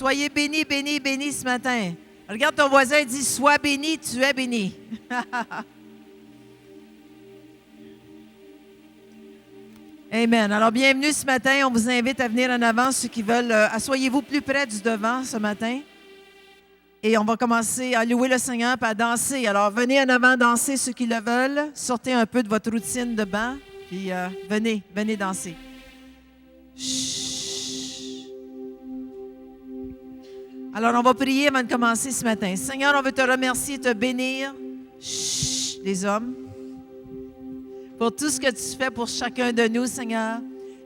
Soyez bénis, bénis, bénis ce matin. Regarde ton voisin et dis, sois béni, tu es béni. Amen. Alors, bienvenue ce matin. On vous invite à venir en avant, ceux qui veulent. Asseyez-vous plus près du devant ce matin. Et on va commencer à louer le Seigneur et à danser. Alors, venez en avant danser, ceux qui le veulent. Sortez un peu de votre routine de banc. Puis, venez danser. Chut. Alors, on va prier avant de commencer ce matin. Seigneur, on veut te remercier et te bénir. Chut, les hommes. Pour tout ce que tu fais pour chacun de nous, Seigneur.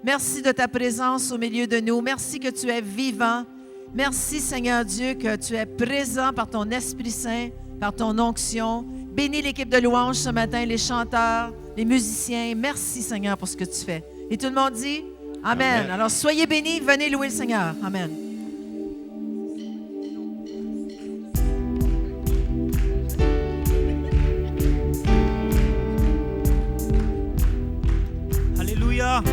Merci de ta présence au milieu de nous. Merci que tu es vivant. Merci, Seigneur Dieu, que tu es présent par ton Esprit Saint, par ton onction. Bénis l'équipe de louange ce matin, les chanteurs, les musiciens. Merci, Seigneur, pour ce que tu fais. Et tout le monde dit Amen. Amen. Alors, soyez bénis, venez louer le Seigneur. Amen. Alléluia.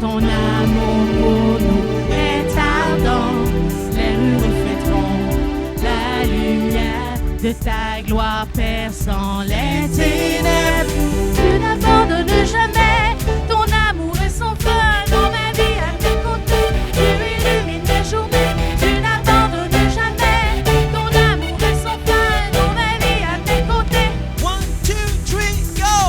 Ton amour pour nous est ardent. Les rues reflèteront la lumière de ta gloire perçant les ténèbres. Tu n'abandonnes jamais, ton amour est sans fin. Dans ma vie à tes côtés, tu illumines mes journées. Tu n'abandonnes jamais, ton amour est sans fin. Dans ma vie à tes côtés. 1, 2, 3, go!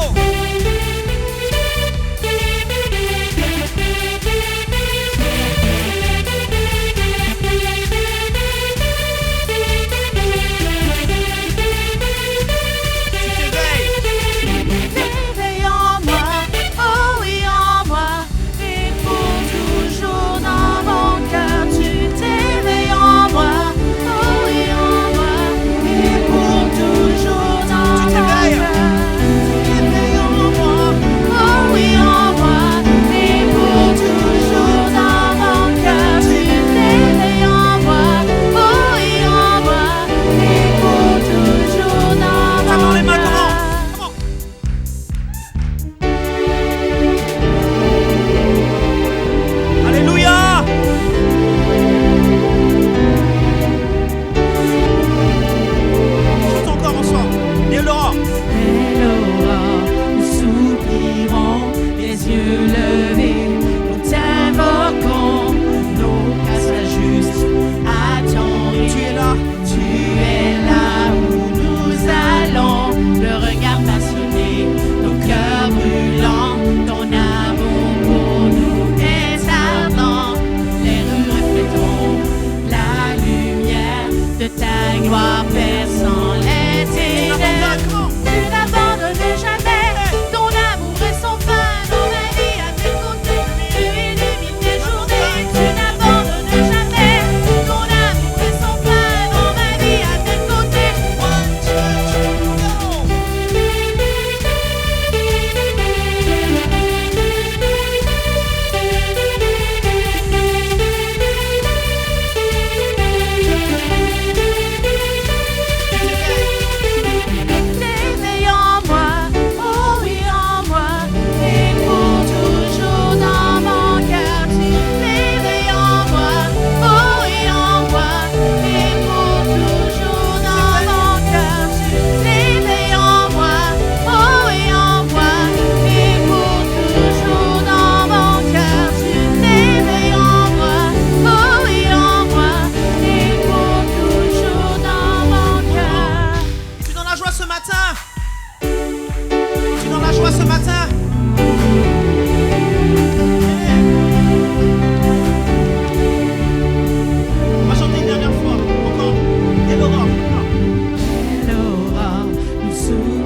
Nous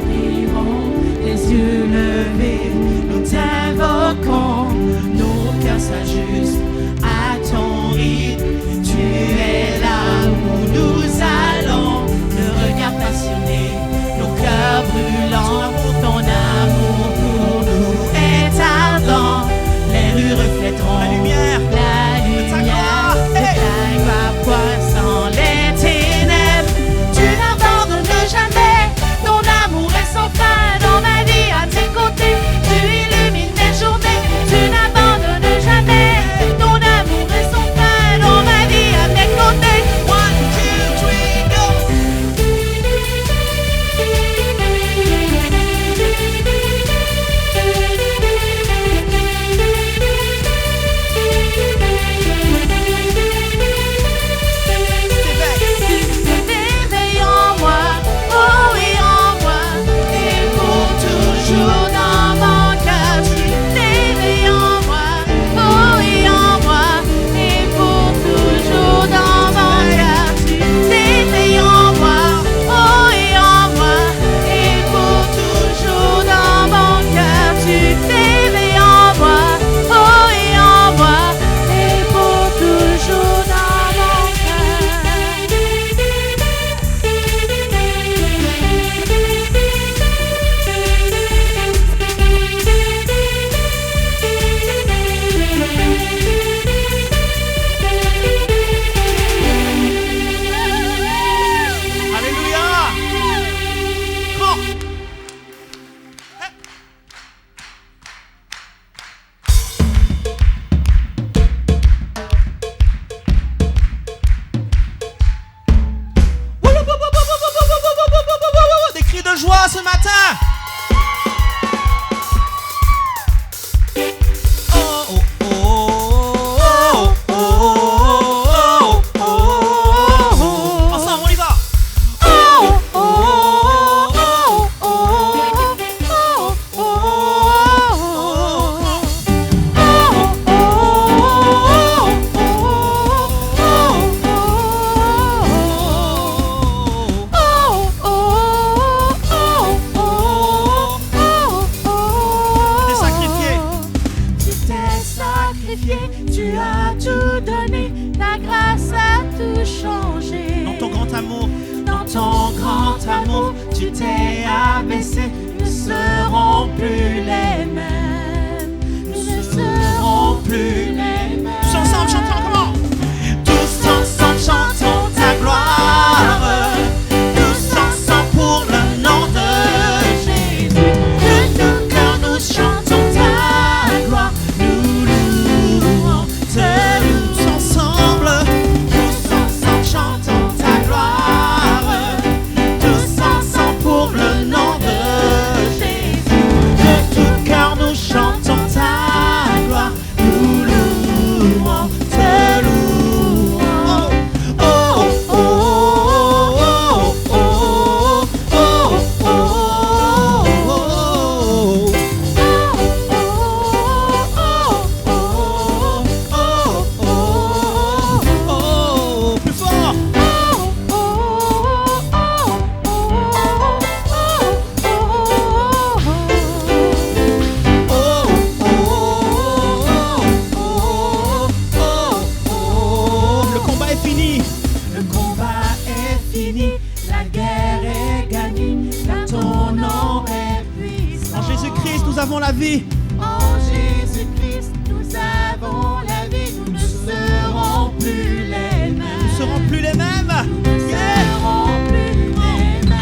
nous avons la vie. En Jésus-Christ, nous avons la vie. Nous ne serons plus les mêmes. Nous ne serons plus les mêmes. Nous ne serons plus les mêmes.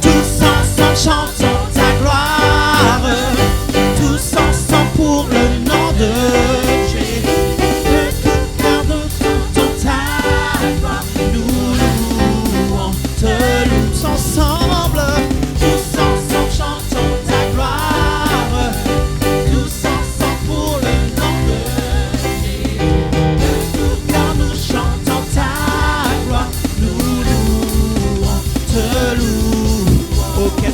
Tous ensemble chantons ta gloire. Tous ensemble pour le nom de Jésus. De tout cœur nous chantons ta gloire. Nous louons, te louons. Tous ensemble chantons ta gloire. Tous ensemble pour le nom de Jésus. De tout cœur nous chantons ta gloire. Nous louons, te louons. Oh, quel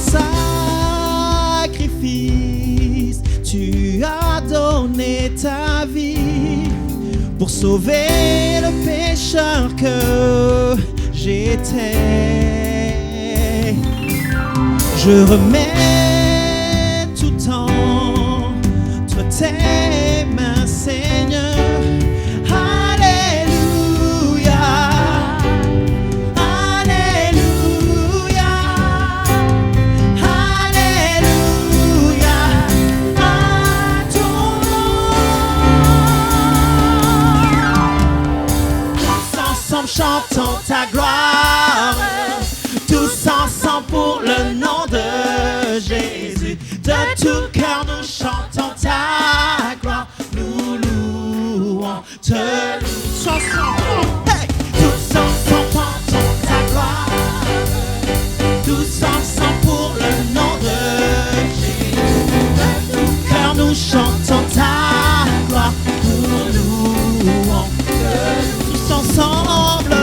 sacrifice, tu as donné ta vie pour sauver le pécheur que j'étais. Je remets tout entre tes mains, Seigneur. Alléluia, Alléluia, Alléluia, à ton nom. Tous ensemble chantons ta gloire. Tous ensemble pour le nom de Jésus. De tout cœur nous chantons ta gloire. Nous louons, te louons. Ensemble, hey! Tous ensemble chantons ta gloire. Tous ensemble pour le nom de Jésus. De tout cœur nous chantons ta gloire. Nous louons, te louons. Tous ensemble.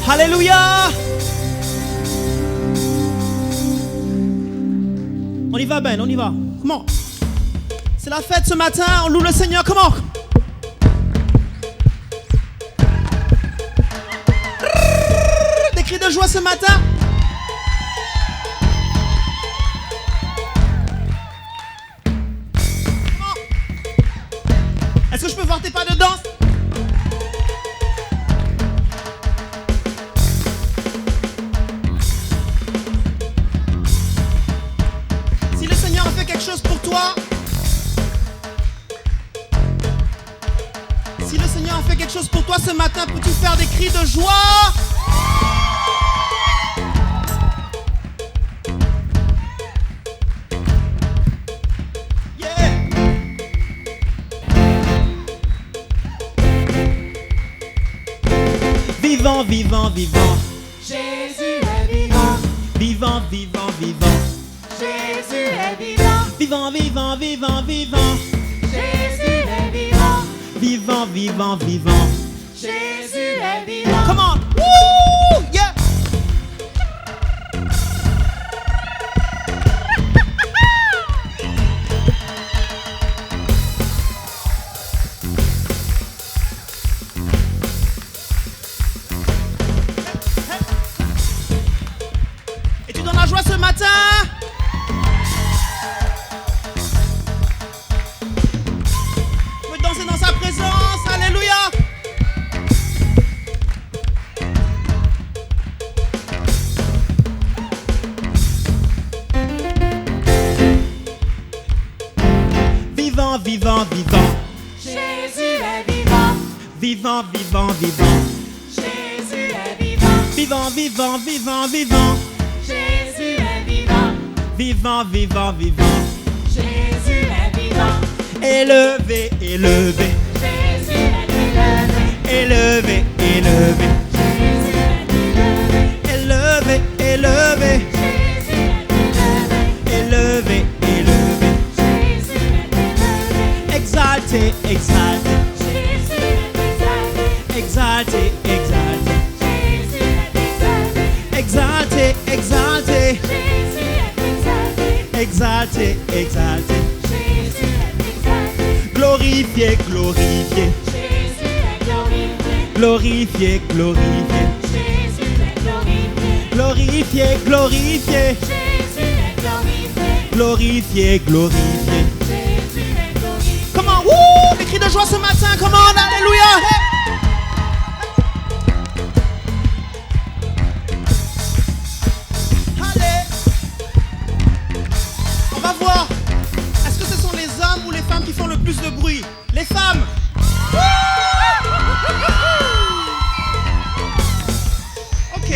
Alléluia! On y va, Ben, on y va. Comment? C'est la fête ce matin, on loue le Seigneur, comment? Des cris de joie ce matin. Est-ce que je peux voir tes pas de danse? Pour toi, si le Seigneur a fait quelque chose pour toi ce matin, peux-tu faire des cris de joie? Yeah. Vivant, vivant, vivant. Jésus est vivant. Vivant, vivant, vivant. Jésus est vivant. Vivant, vivant, vivant, vivant. Jésus est vivant. Vivant, vivant, vivant. Jésus est vivant. Come on. Woo! Yeah. Es-tu dans la joie ce matin? Danser dans sa présence, alléluia. Vivant, vivant, vivant. Jésus est vivant. Vivant, vivant, vivant. Jésus est vivant. Vivant, vivant, vivant, vivant. Jésus est vivant. Vivant, vivant, vivant. Jésus est vivant. Élevé, élevé. Jésus est élevé. Élevé, élevé. Jésus est élevé. exalté, Jésus est exalté. exalté, exalté, Jésus est exalté. exalté, exalté, Jésus est exalté. exalté, exalté, Jésus est exalté. glorifié, glorifié, Jésus est glorifié. glorifié, glorifié, Jésus est glorifié. glorifié, glorifié, Jésus est glorifié. glorifié, glorifié. Jésus est glorifié. Comment? Wouh! Des cris de joie ce matin, comment? Alléluia! Allez! On va voir. Est-ce que ce sont les hommes ou les femmes qui font le plus de bruit? Les femmes! Ok.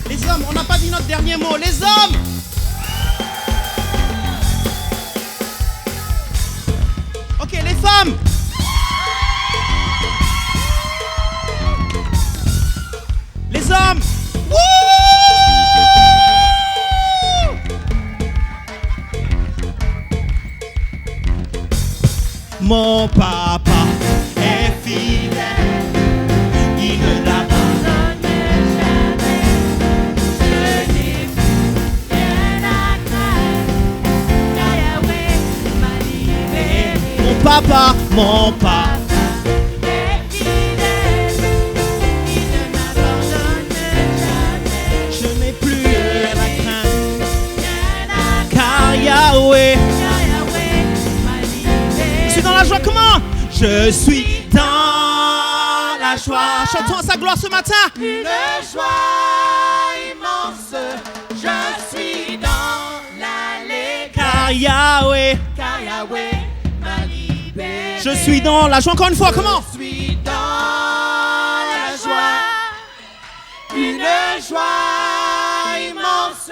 Les hommes, on n'a pas dit notre dernier mot. Les hommes! Ok, les femmes! Les hommes! Wouh! Mon papa est fidèle, il ne l'abandonne jamais. Je n'ai rien à craindre, car Yahweh m'a libéré. Mon papa, est fidèle, il ne m'abandonne jamais. je n'ai plus rien à craindre, Rien à car Yahweh, car Yahweh m'a libéré. je suis dans la joie, comment? Je suis dans la joie. Chantons à sa gloire ce matin. Une joie immense, je suis dans l'allégresse, Car Yahweh, car Yahweh m'a libéré. je suis dans la joie encore une fois, comment? Je suis dans la joie, une joie immense,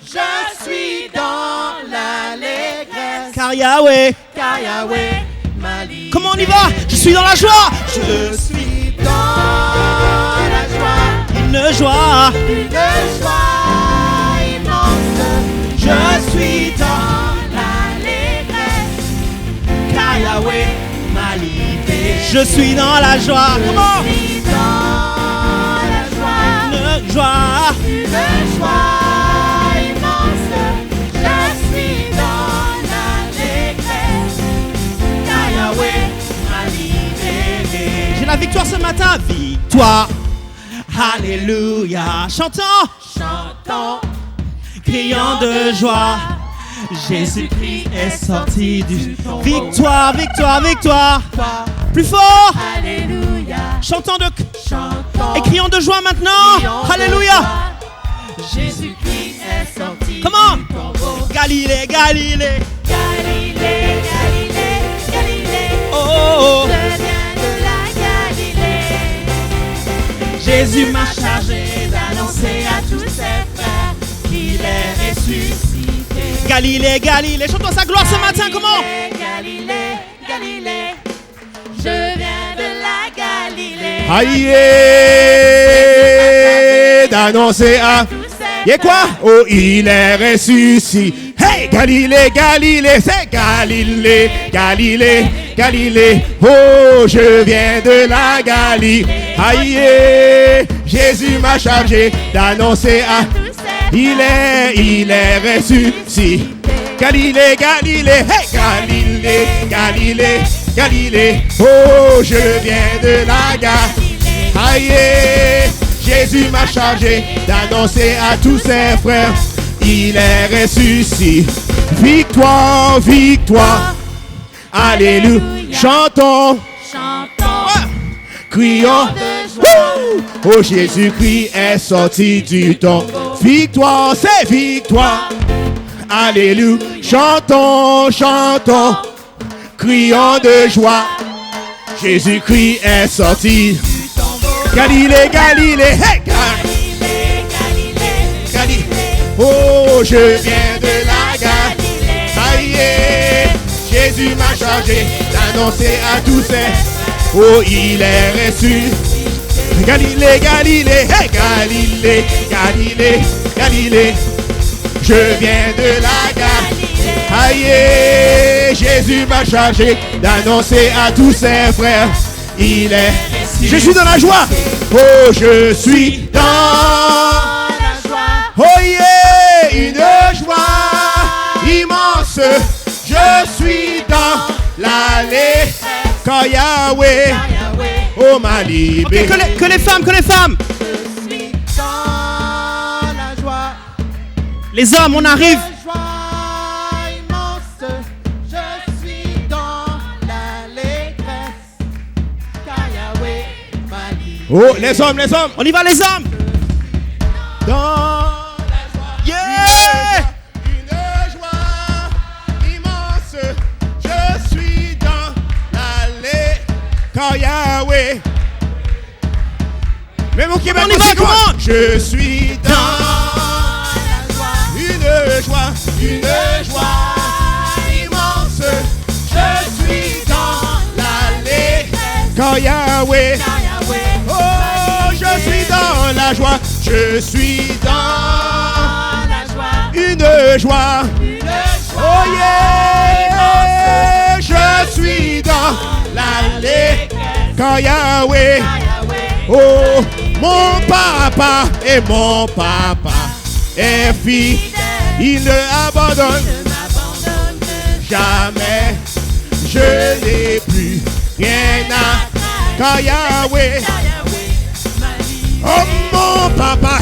je suis dans l'allégresse, Car Yahweh, car Yahweh m'a libéré. comment on y va? Je suis dans la joie. Je suis dans la joie, Une joie, une joie immense, je suis dans l'allégresse, car Yahweh m'a libéré. je suis dans la joie. Comment? Je suis dans la joie, Une joie, une joie immense, je suis dans l'allégresse, car Yahweh m'a libéré. j'ai la victoire ce matin. Victoire, alléluia. Chantons, Chantons, criant de joie. Jésus-Christ est sorti du tombeau. Victoire, victoire, victoire. Toi, Plus fort. alléluia. Chantons de Chantons, et crions de joie maintenant. crions de Alléluia. joie. Jésus-Christ est sorti Comment? du tombeau. Galilée, Galilée. Galilée, Galilée, Galilée. Oh, oh, oh. Je viens de la Galilée. Jésus m'a m'a chargé d'annoncer à tous ses frères qu'il est ressuscité. Galilée, Galilée. Chantons sa gloire ce matin. Comment? Galilée, Galilée, je viens de la Galilée. Aïe, d'annoncer à... Tous ces Et quoi? Oh, il est ressuscité. Hey, Galilée, Galilée, c'est Galilée, Galilée, Galilée. Oh, je viens de la Galilée. Aïe, Jésus m'a chargé d'annoncer à... tous ces Il est ressuscité. Galilée, Galilée, hey, Galilée, Galilée, Galilée. Oh, je viens de la Galilée. Aïe, Jésus m'a chargé d'annoncer à tous ses frères, il est ressuscité. Victoire, victoire, alléluia. Chantons, chantons, crions. de joie. Oh, Jésus-Christ est sorti du tombeau. Victoire, c'est victoire. Alléluia. Chantons, chantons, crions de joie. Jésus-Christ est sorti. Galilée, Galilée, hey, Galilée, Galilée, Galilée. Oh, je viens de la Galilée. Aïe, Jésus m'a chargé d'annoncer à tous ses. Oh, il est reçu. Galilée, Galilée, hey, Galilée, Galilée, Galilée. Je viens de la Galilée. Aïe, Jésus m'a chargé d'annoncer à tous ses frères. Il est. Je suis dans la joie. Oh, je suis dans la joie. Oh yeah, une joie immense. Je suis dans l'allée. Quand Yahweh, oh m'a libéré. Ok, que les femmes. Je suis dans la joie. Les hommes, on arrive. Joie immense. Je suis dans l'allégresse. Car Yahweh m'a libéré. Oh, les hommes. On y va, les hommes. Dans Yeah! une joie immense. Je suis dans l'allée. Quand Yahweh. Même au Québec, On y va, comment? Je suis dans une joie immense. Je suis dans l'allée. Quand Yahweh. Oh, je suis dans la joie. Je suis dans la joie. une joie. Oh yeah. Je suis dans l'allée. Quand Yahweh. Oh, mon papa et mon papa est fidèle. Il ne abandonne jamais. Je n'ai plus rien à quand Yahweh. Oh, mon papa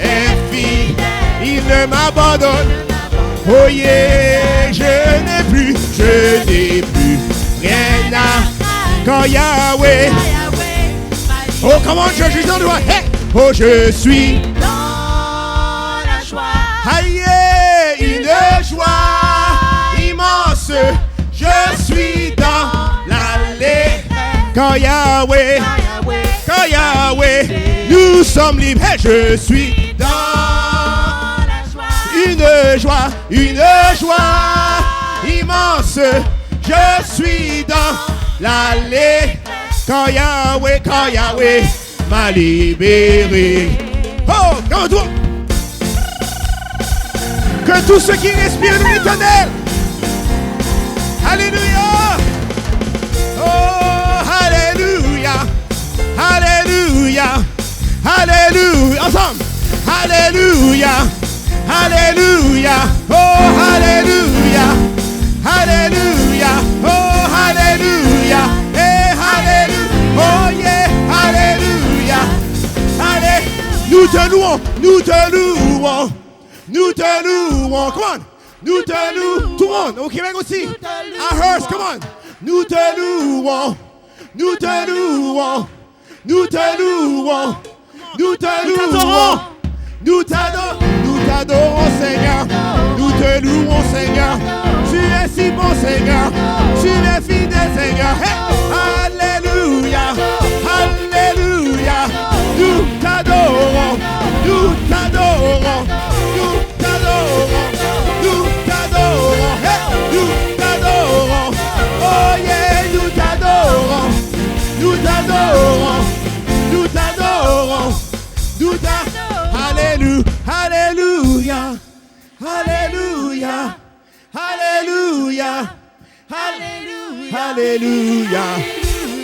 est fidèle. Il ne m'abandonne. Oh yeah, je n'ai plus rien à quand Yahweh. Oh, comment je suis dans le droit. Hey! Oh, je suis Dans la joie. aïe, une joie immense. Je suis dans l'allée. Quand Yahweh, nous sommes libres. Hey, je suis dans une joie immense. Je suis dans l'allée. Quand Yahweh m'a libéré. Oh, comment toi? Que tous ceux qui respirent l'Éternel. Alléluia. Oh, alléluia. Alléluia. Alléluia. Ensemble. Alléluia. Alléluia. Oh, alléluia. Alléluia. Oh, alléluia. Eh, alléluia. Oh, yeah. Alléluia. Allez. Nous te louons. Nous te louons. Nous te louons. Come on. Nous te louons. Tout le monde. Au Québec aussi. À Hearst. Come on. Nous te louons. Nous te louons. Nous te louons. Nous te louons. Nous t'adorons, Seigneur. Nous te louons, Seigneur. Tu es si bon, Seigneur. Tu es fidèle, Seigneur. Hey. Alléluia. Alléluia. Nous t'adorons. Nous t'adorons. Nous t'adorons. Nous t'adorons. Hey. Nous t'adorons. Oh yeah, nous t'adorons. Nous t'adorons. Nous t'adorons. Nous t'adorons. Alléluia. Alléluia. Alléluia. Alléluia. Alléluia.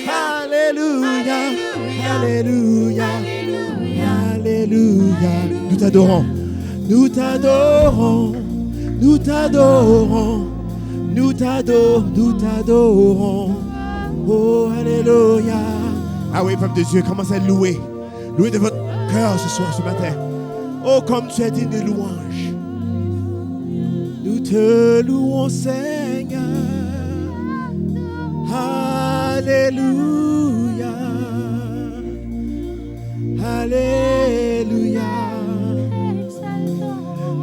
Alléluia. Alléluia. Alléluia. Nous t'adorons. Nous t'adorons. Nous t'adorons. Nous t'adorons. Nous t'adorons. Oh, alléluia. Ah oui, peuple de Dieu, commencez à louer. Louez de votre cœur ce soir, ce matin. Oh, comme tu es digne de louange. Nous te louons, Seigneur. Alléluia. Alléluia.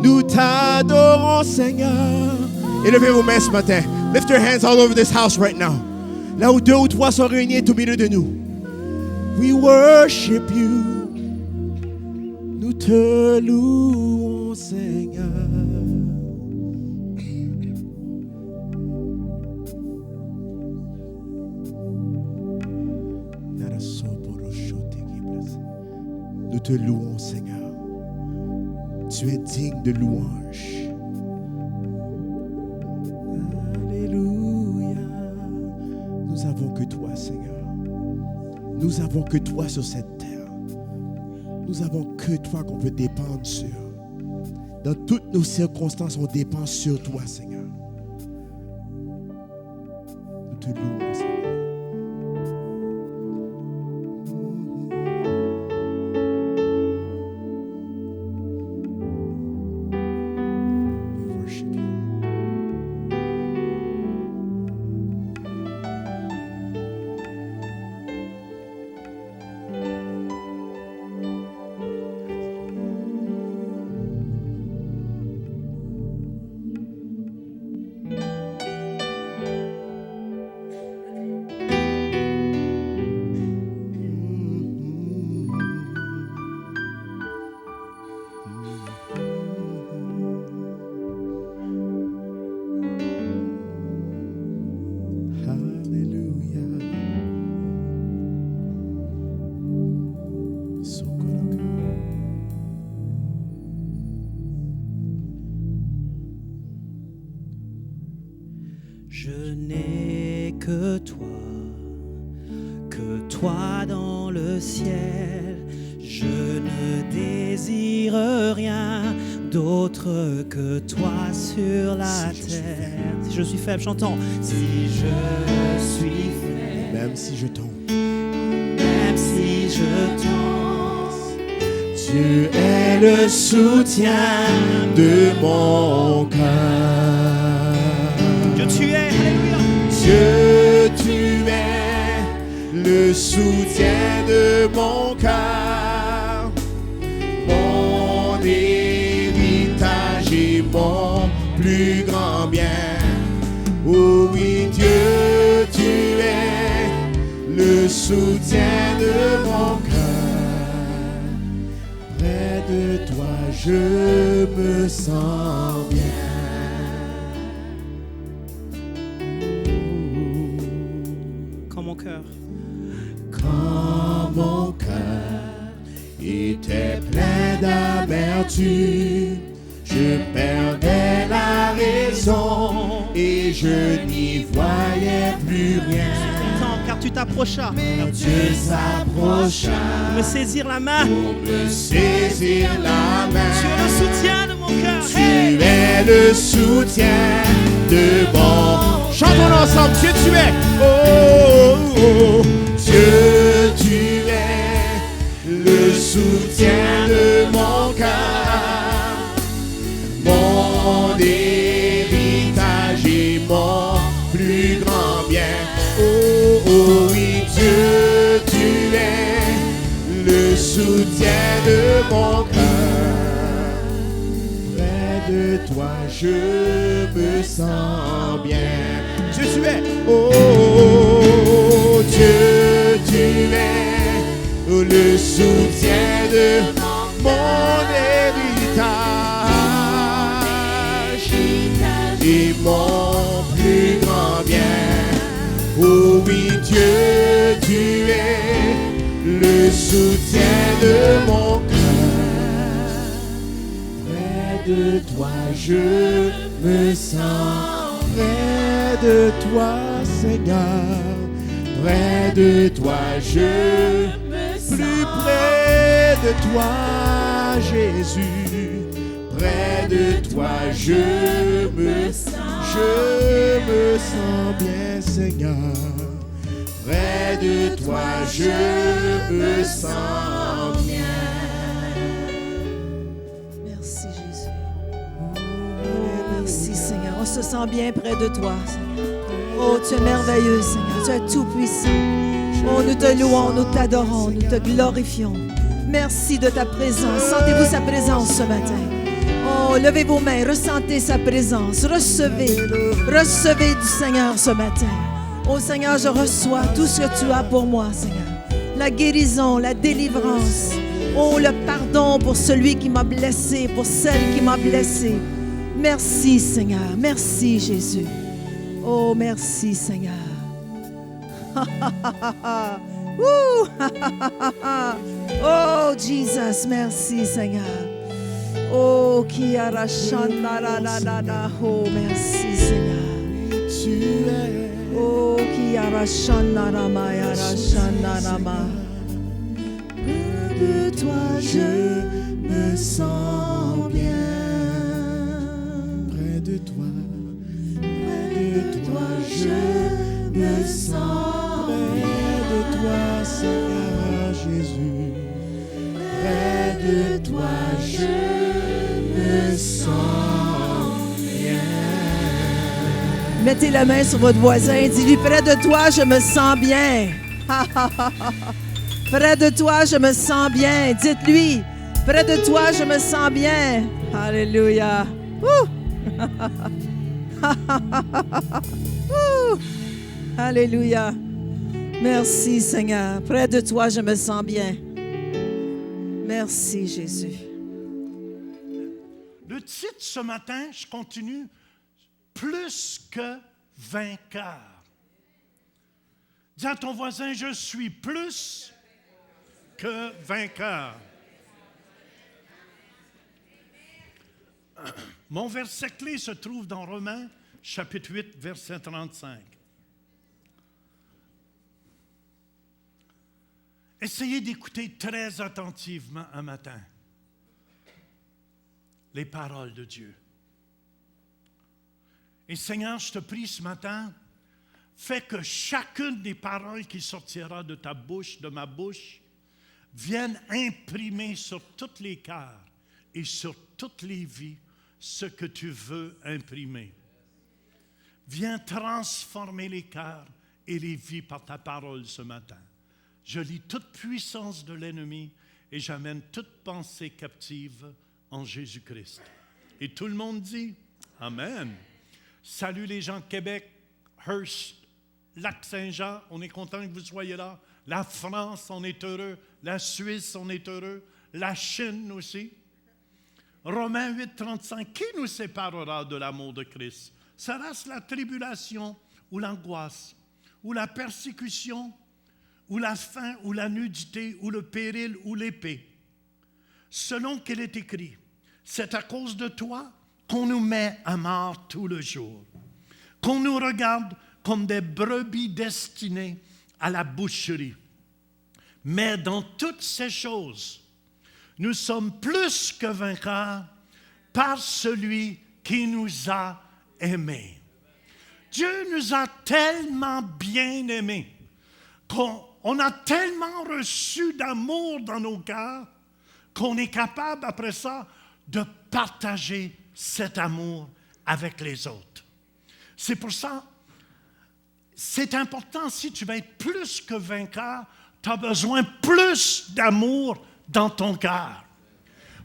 Nous t'adorons, Seigneur. Élevez vos mains ce matin. Lift your hands all over this house right now. Là où 2 ou 3 sont réunis au milieu de nous. We worship you. Nous te louons, Seigneur. Nous te louons, Seigneur. Tu es digne de louange. Nous avons que toi sur cette terre. Nous avons que toi qu'on peut dépendre sur. Dans toutes nos circonstances, on dépend sur toi, Seigneur. Nous te louons, Seigneur. We worship you. Je n'ai que toi dans le ciel. Je ne désire rien d'autre que toi sur la terre. Si je suis faible, chantons. Si je suis faible, Même si je tombe, même si je tombe, tu es le soutien de mon cœur. Dieu, tu es, alléluia. Dieu, tu es le soutien de mon cœur, mon héritage et mon plus grand bien. Oh oui, Dieu, tu es le soutien de mon cœur. Près de toi, je me sens bien. Quand mon cœur était plein d'amertume, je perdais la raison et je n'y voyais plus rien. Car tu t'approchas, Dieu s'approcha pour me saisir la main. pour me saisir la main. Tu es le soutien de mon cœur. Tu es le soutien de mon. Chantons ensemble. Dieu, tu es. Oh, oh, oh. Dieu, tu es le soutien de mon cœur, mon héritage et mon plus grand bien. Oh, oh oui, Dieu, tu es le soutien de mon cœur. Près de toi, je me sens bien. Dieu, tu es. Oh, Dieu, tu es le soutien de mon héritage et mon plus grand bien. Oh oui, Dieu, tu es le soutien de mon cœur. Près de toi, je me sens près de toi, Seigneur. Près de toi, je plus près de toi, Jésus. Près de toi, je me sens bien, Seigneur. Près de toi, je me sens bien. Merci, Jésus. Oh, merci, Seigneur. On se sent bien près de toi, Seigneur. Oh, tu es merveilleux, Seigneur. Tu es tout-puissant. Oh, nous te louons, nous t'adorons, nous te glorifions. Merci de ta présence. Sentez-vous sa présence ce matin. Oh, levez vos mains, ressentez sa présence. Recevez du Seigneur ce matin. Oh Seigneur, je reçois tout ce que tu as pour moi, Seigneur. La guérison, la délivrance. Oh, le pardon pour celui qui m'a blessé, pour celle qui m'a blessé. Merci, Seigneur. Merci, Jésus. Oh, merci, Seigneur. Oh, Jesus, merci, Seigneur. Oh, qui a la oh, merci, Seigneur. Tu es. Oh, qui a la toi, je me sens bien. Près de toi, je me sens bien. Près de toi, Seigneur Jésus. Près de toi, je me sens bien. Mettez la main sur votre voisin. Dis-lui, près de toi, je me sens bien. Près de toi, je me sens bien. Dites-lui, près de toi, je me sens bien. Alléluia. Alléluia. Merci, Seigneur. Près de toi, je me sens bien. Merci, Jésus. Le titre ce matin, je continue, plus que vainqueur. Dis à ton voisin, je suis plus que vainqueur. Mon verset clé se trouve dans Romains, chapitre 8, verset 35. Essayez d'écouter très attentivement un matin les paroles de Dieu. Et Seigneur, je te prie ce matin, fais que chacune des paroles qui sortira de ta bouche, de ma bouche, vienne imprimer sur tous les cœurs et sur toutes les vies ce que tu veux imprimer. Viens transformer les cœurs et les vies par ta parole ce matin. Je lis toute puissance de l'ennemi et j'amène toute pensée captive en Jésus-Christ. Et tout le monde dit Amen. Salut les gens de Québec, Hearst, Lac-Saint-Jean, on est content que vous soyez là. La France, on est heureux. La Suisse, on est heureux. La Chine aussi. Romains 8, 35, qui nous séparera de l'amour de Christ? Sera-ce la tribulation ou l'angoisse, ou la persécution, ou la faim, ou la nudité, ou le péril, ou l'épée? Selon qu'il est écrit, c'est à cause de toi qu'on nous met à mort tout le jour, qu'on nous regarde comme des brebis destinées à la boucherie. Mais dans toutes ces choses, nous sommes plus que vainqueurs par celui qui nous a aimés. Dieu nous a tellement bien aimés, qu'on a tellement reçu d'amour dans nos cœurs, qu'on est capable, après ça, de partager cet amour avec les autres. C'est pour ça, c'est important, si tu veux être plus que vainqueur, tu as besoin plus d'amour dans ton cœur.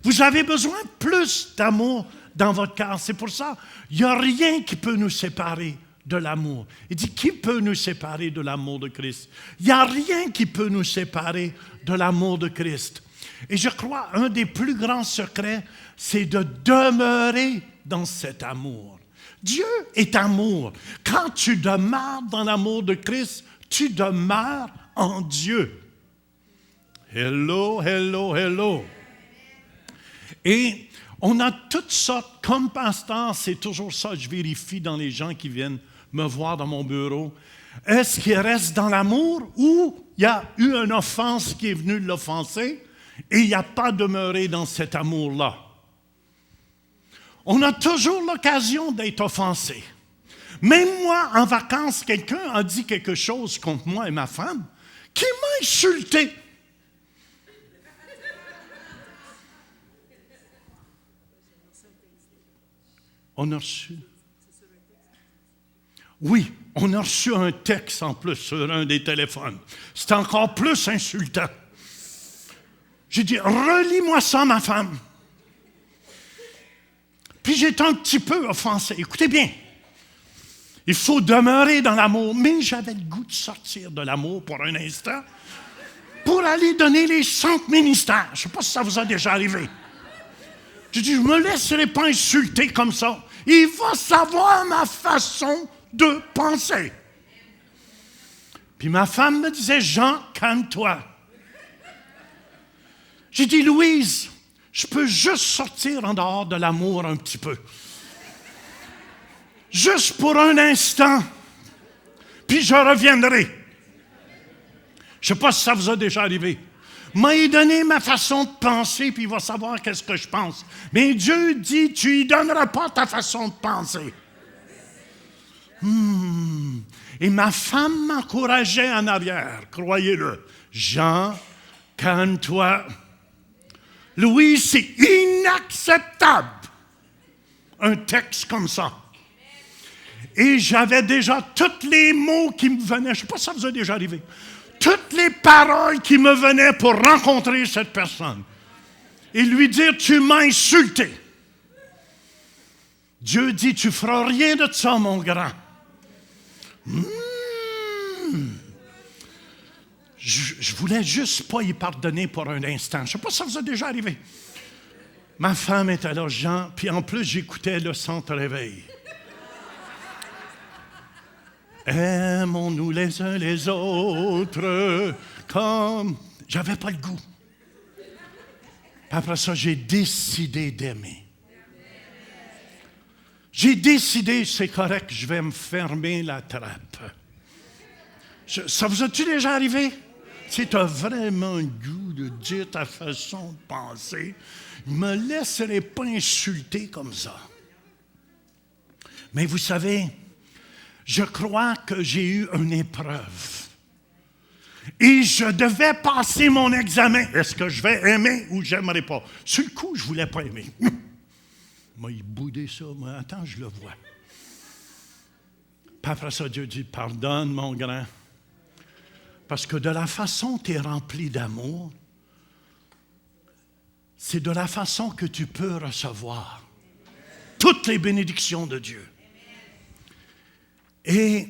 Vous avez besoin plus d'amour dans votre cœur. C'est pour ça, il n'y a rien qui peut nous séparer de l'amour. Il dit, qui peut nous séparer de l'amour de Christ? Il n'y a rien qui peut nous séparer de l'amour de Christ. Et je crois, un des plus grands secrets, c'est de demeurer dans cet amour. Dieu est amour. Quand tu demeures dans l'amour de Christ, tu demeures en Dieu. Hello, hello, hello. Et on a toutes sortes, comme pasteur, c'est toujours ça, je vérifie dans les gens qui viennent me voir dans mon bureau. Est-ce qu'il reste dans l'amour ou il y a eu une offense qui est venue l'offenser et il n'y a pas demeuré dans cet amour-là? On a toujours l'occasion d'être offensé. Même moi, en vacances, quelqu'un a dit quelque chose contre moi et ma femme qui m'a insulté. On a reçu. Oui, on a reçu un texte en plus sur un des téléphones. C'est encore plus insultant. J'ai dit, relis-moi ça, ma femme. Puis j'étais un petit peu offensé. Écoutez bien, il faut demeurer dans l'amour. Mais j'avais le goût de sortir de l'amour pour un instant pour aller donner les 5 ministères. Je ne sais pas si ça vous a déjà arrivé. J'ai dit, je ne me laisserai pas insulter comme ça. Il va savoir ma façon de penser. Puis ma femme me disait, Jean, calme-toi. J'ai dit, Louise, je peux juste sortir en dehors de l'amour un petit peu. Juste pour un instant. Puis je reviendrai. Je ne sais pas si ça vous a déjà arrivé. m'a donné ma façon de penser, puis il va savoir qu'est-ce que je pense. Mais Dieu dit, tu lui donneras pas ta façon de penser. Et ma femme m'encourageait en arrière, croyez-le. Jean, calme-toi. Louis, c'est inacceptable. Un texte comme ça. Et j'avais déjà tous les mots qui me venaient. Je ne sais pas si ça vous est déjà arrivé. Toutes les paroles qui me venaient pour rencontrer cette personne. Et lui dire, tu m'as insulté. Dieu dit, tu ne feras rien de ça, mon grand. Je voulais juste pas y pardonner pour un instant. Je ne sais pas si ça vous est déjà arrivé. Ma femme était là, Jean, puis en plus, j'écoutais le centre-réveil. Aimons-nous les uns les autres comme... J'avais pas le goût. Puis après ça, j'ai décidé d'aimer. J'ai décidé, c'est correct, je vais me fermer la trappe. Ça vous a-tu déjà arrivé? Si tu as vraiment le goût de dire ta façon de penser, ne me laisserai pas insulter comme ça. Mais vous savez, je crois que j'ai eu une épreuve. Et je devais passer mon examen. Est-ce que je vais aimer ou j'aimerais pas? Sur le coup, je ne voulais pas aimer. Moi, il boudait ça. Moi, attends, je le vois. Puis après ça, Dieu dit, pardonne, mon grand. Parce que de la façon que tu es rempli d'amour, c'est de la façon que tu peux recevoir toutes les bénédictions de Dieu. Et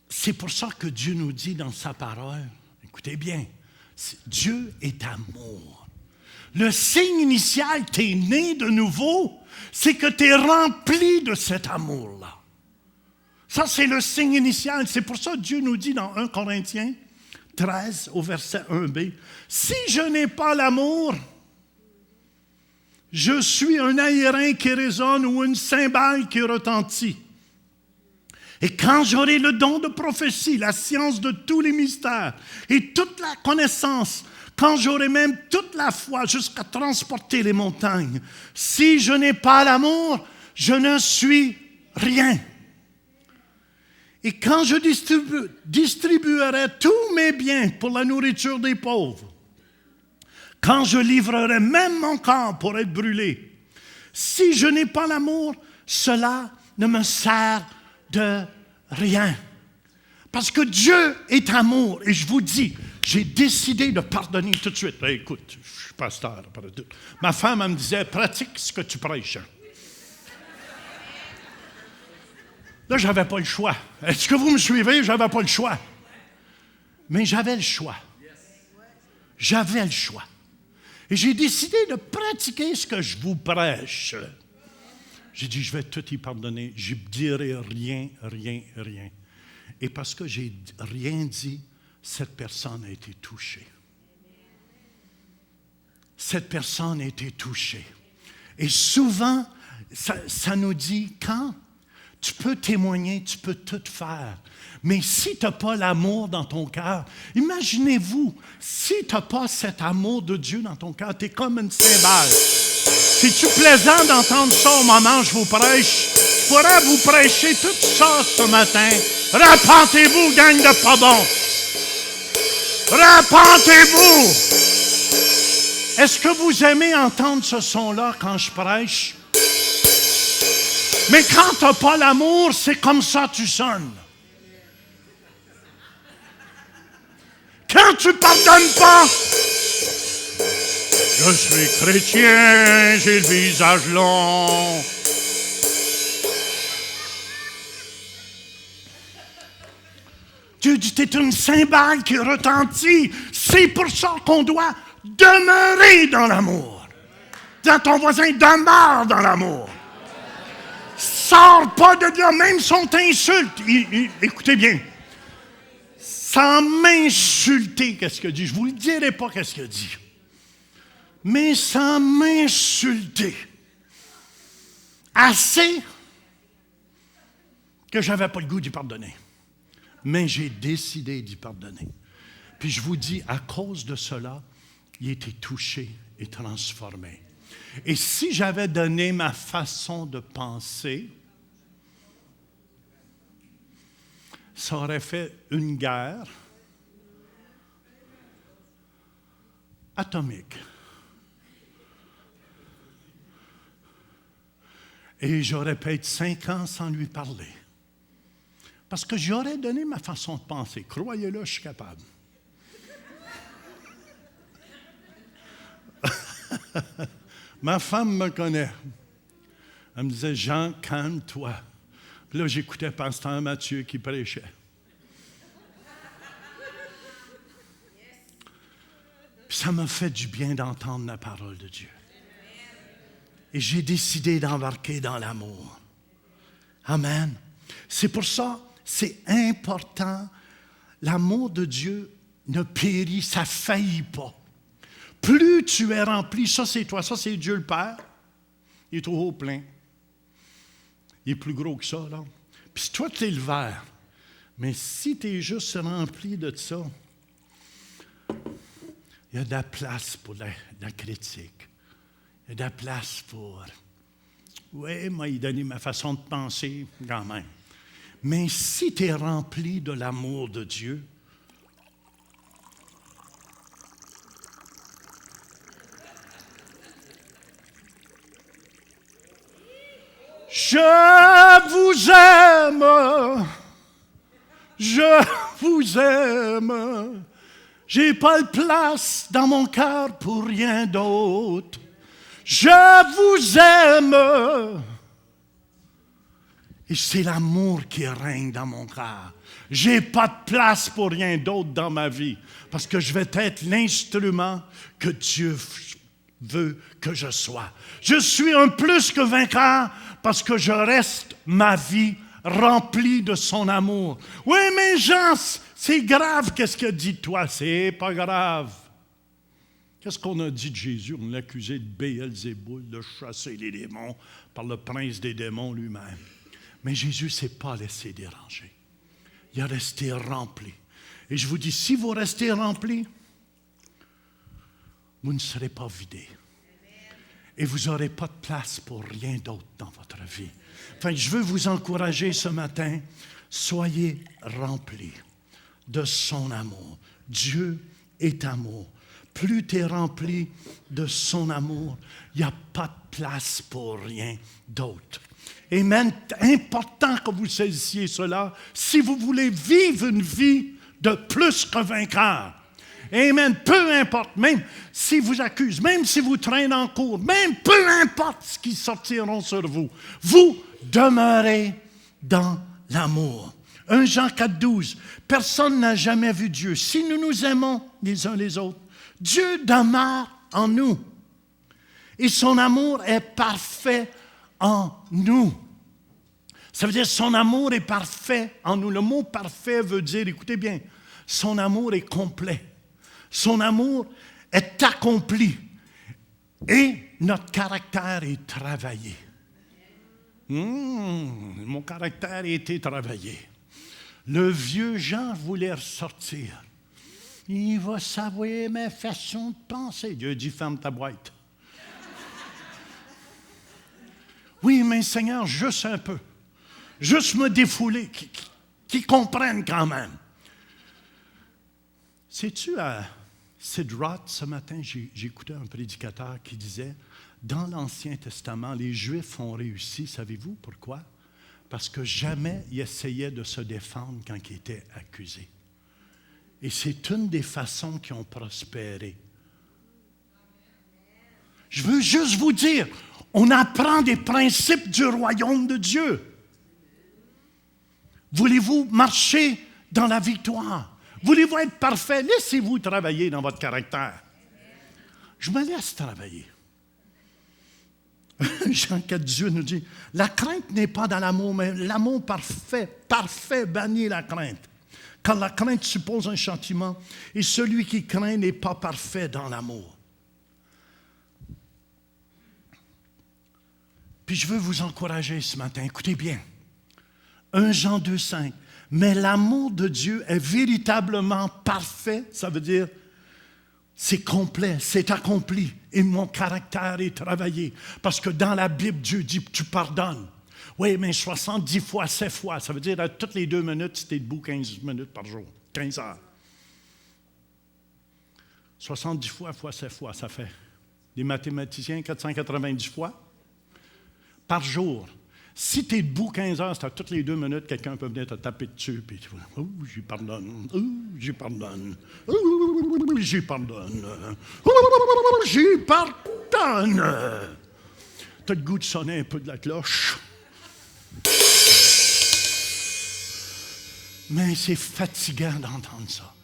c'est pour ça que Dieu nous dit dans sa parole, écoutez bien, Dieu est amour. Le signe initial, tu es né de nouveau, c'est que tu es rempli de cet amour-là. Ça, c'est le signe initial. C'est pour ça que Dieu nous dit dans 1 Corinthiens 13, au verset 1b, « Si je n'ai pas l'amour, je suis un aérin qui résonne ou une cymbale qui retentit. Et quand j'aurai le don de prophétie, la science de tous les mystères et toute la connaissance, quand j'aurai même toute la foi jusqu'à transporter les montagnes, si je n'ai pas l'amour, je ne suis rien. Et quand je distribuerai tous mes biens pour la nourriture des pauvres, quand je livrerai même mon corps pour être brûlé, si je n'ai pas l'amour, cela ne me sert de rien. Parce que Dieu est amour. Et je vous dis, j'ai décidé de pardonner tout de suite. Hey, écoute, je suis pasteur. Ma femme, elle me disait, pratique ce que tu prêches. Là, je n'avais pas le choix. Est-ce que vous me suivez? Je n'avais pas le choix. Mais j'avais le choix. J'avais le choix. Et j'ai décidé de pratiquer ce que je vous prêche. J'ai dit, je vais tout y pardonner. Je ne dirai rien. Et parce que j'ai rien dit, cette personne a été touchée. Cette personne a été touchée. Et souvent, ça nous dit, quand tu peux témoigner, tu peux tout faire. Mais si tu n'as pas l'amour dans ton cœur, imaginez-vous, si tu n'as pas cet amour de Dieu dans ton cœur, tu es comme une cymbale. C'est-tu plaisant d'entendre ça au moment où je vous prêche? Je pourrais vous prêcher tout ça ce matin. Repentez-vous, gang de pas bons. Repentez-vous. Est-ce que vous aimez entendre ce son-là quand je prêche? Mais quand tu n'as pas l'amour, c'est comme ça que tu sonnes. Quand tu ne pardonnes pas, je suis chrétien, j'ai le visage long. Dieu dit, t'es une cymbale qui retentit. C'est pour ça qu'on doit demeurer dans l'amour. Dis à ton voisin, demeure dans l'amour. Sors pas de là, même si on t'insulte. Écoutez bien. Sans m'insulter, qu'est-ce que dit? Je ne vous le dirai pas, qu'est-ce que dit. Mais sans m'insulter. Assez que je n'avais pas le goût d'y pardonner. Mais j'ai décidé d'y pardonner. Puis je vous dis, à cause de cela, il a été touché et transformé. Et si j'avais donné ma façon de penser, ça aurait fait une guerre atomique. Et j'aurais pu être 5 ans sans lui parler. Parce que j'aurais donné ma façon de penser. Croyez-le, je suis capable. Ma femme me connaît. Elle me disait, Jean, calme-toi. Puis là, j'écoutais Pasteur Mathieu qui prêchait. Puis ça m'a fait du bien d'entendre la parole de Dieu. Et j'ai décidé d'embarquer dans l'amour. Amen. C'est pour ça, c'est important. L'amour de Dieu ne périt, ça ne faillit pas. Plus tu es rempli, ça c'est toi, ça c'est Dieu le Père. Il est trop haut plein. Il est plus gros que ça, là. Puis toi, tu es le verre. Mais si tu es juste rempli de ça, il y a de la place pour la critique. Il y a de la place pour... Oui, moi, il donné ma façon de penser, quand même. Mais si tu es rempli de l'amour de Dieu, je vous aime, je vous aime, j'ai pas de place dans mon cœur pour rien d'autre. Je vous aime. Et c'est l'amour qui règne dans mon cœur. J'ai pas de place pour rien d'autre dans ma vie. Parce que je vais être l'instrument que Dieu veut que je sois. Je suis un plus que vainqueur parce que je reste ma vie remplie de son amour. Oui, mais Jean, c'est grave, qu'est-ce qu'il a dit de toi? C'est pas grave. Qu'est-ce qu'on a dit de Jésus? On l'a accusé de Béelzéboul, de chasser les démons par le prince des démons lui-même. Mais Jésus ne s'est pas laissé déranger. Il a resté rempli. Et je vous dis, si vous restez rempli, vous ne serez pas vidé. Et vous n'aurez pas de place pour rien d'autre dans votre vie. Enfin, je veux vous encourager ce matin, soyez remplis de son amour. Dieu est amour. Plus tu es rempli de son amour, il n'y a pas de place pour rien d'autre. Amen. Important que vous saisissiez cela si vous voulez vivre une vie de plus que vainqueur. Amen. Peu importe, même si vous accusent, même si vous traînez en cours, même peu importe ce qui sortiront sur vous, vous demeurez dans l'amour. 1 Jean 4,12. Personne n'a jamais vu Dieu. Si nous nous aimons les uns les autres, Dieu demeure en nous. Et son amour est parfait en nous. Ça veut dire son amour est parfait en nous. Le mot parfait veut dire, écoutez bien, son amour est complet. Son amour est accompli. Et notre caractère est travaillé. Mon caractère a été travaillé. Le vieux Jean voulait ressortir. Il va savoir ma façon de penser. Dieu dit, ferme ta boîte. Oui, mais Seigneur, juste un peu. Juste me défouler, qu'ils comprennent quand même. Sais-tu, à Sid Roth, ce matin, j'écoutais un prédicateur qui disait, dans l'Ancien Testament, les Juifs ont réussi, savez-vous pourquoi? Parce que jamais ils essayaient de se défendre quand ils étaient accusés. Et c'est une des façons qui ont prospéré. Je veux juste vous dire, on apprend des principes du royaume de Dieu. Voulez-vous marcher dans la victoire? Voulez-vous être parfait? Laissez-vous travailler dans votre caractère. Je me laisse travailler. Jean 4,18 nous dit, la crainte n'est pas dans l'amour, mais l'amour parfait bannit la crainte. Car la crainte suppose un châtiment, et celui qui craint n'est pas parfait dans l'amour. Puis je veux vous encourager ce matin, écoutez bien. 1 Jean 2,5. Mais l'amour de Dieu est véritablement parfait. Ça veut dire, c'est complet, c'est accompli. Et mon caractère est travaillé. Parce que dans la Bible, Dieu dit que tu pardonnes. Oui, mais 70 fois, 7 fois. Ça veut dire à toutes les 2 minutes, si tu es debout 15 minutes par jour. 15 heures. 70 fois fois 7 fois, ça fait. Les mathématiciens, 490 fois par jour. Si tu es debout 15 heures, c'est à toutes les 2 minutes, quelqu'un peut venir te taper dessus. Puis tu vas, oh, j'y pardonne. Oh, j'y pardonne. Oh, j'y pardonne. Oh, j'y pardonne. Tu as le goût de sonner un peu de la cloche. Mais c'est fatigant d'entendre ça.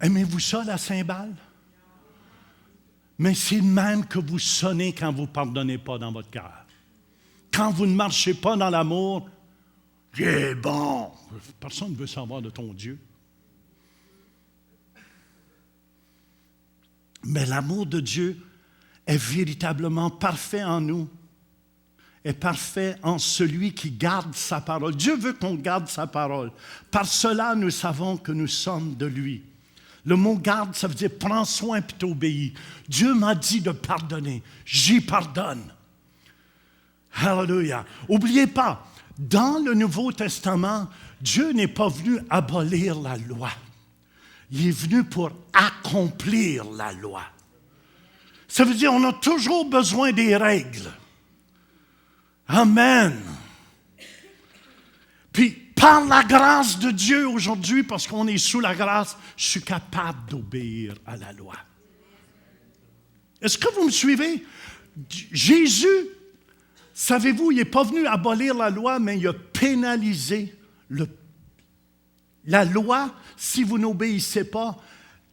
Aimez-vous ça, la cymbale? Mais c'est le même que vous sonnez quand vous ne pardonnez pas dans votre cœur. Quand vous ne marchez pas dans l'amour, c'est bon. Personne ne veut savoir de ton Dieu. Mais l'amour de Dieu est véritablement parfait en nous, est parfait en celui qui garde sa parole. Dieu veut qu'on garde sa parole. Par cela, nous savons que nous sommes de lui. Le mot « garde », ça veut dire « prends soin puis t'obéis ». Dieu m'a dit de pardonner. J'y pardonne. Alléluia. N'oubliez pas, dans le Nouveau Testament, Dieu n'est pas venu abolir la loi. Il est venu pour accomplir la loi. Ça veut dire qu'on a toujours besoin des règles. Amen. Puis, par la grâce de Dieu aujourd'hui, parce qu'on est sous la grâce, je suis capable d'obéir à la loi. Est-ce que vous me suivez? Jésus, savez-vous, il n'est pas venu abolir la loi, mais il a pénalisé la loi. Si vous n'obéissez pas,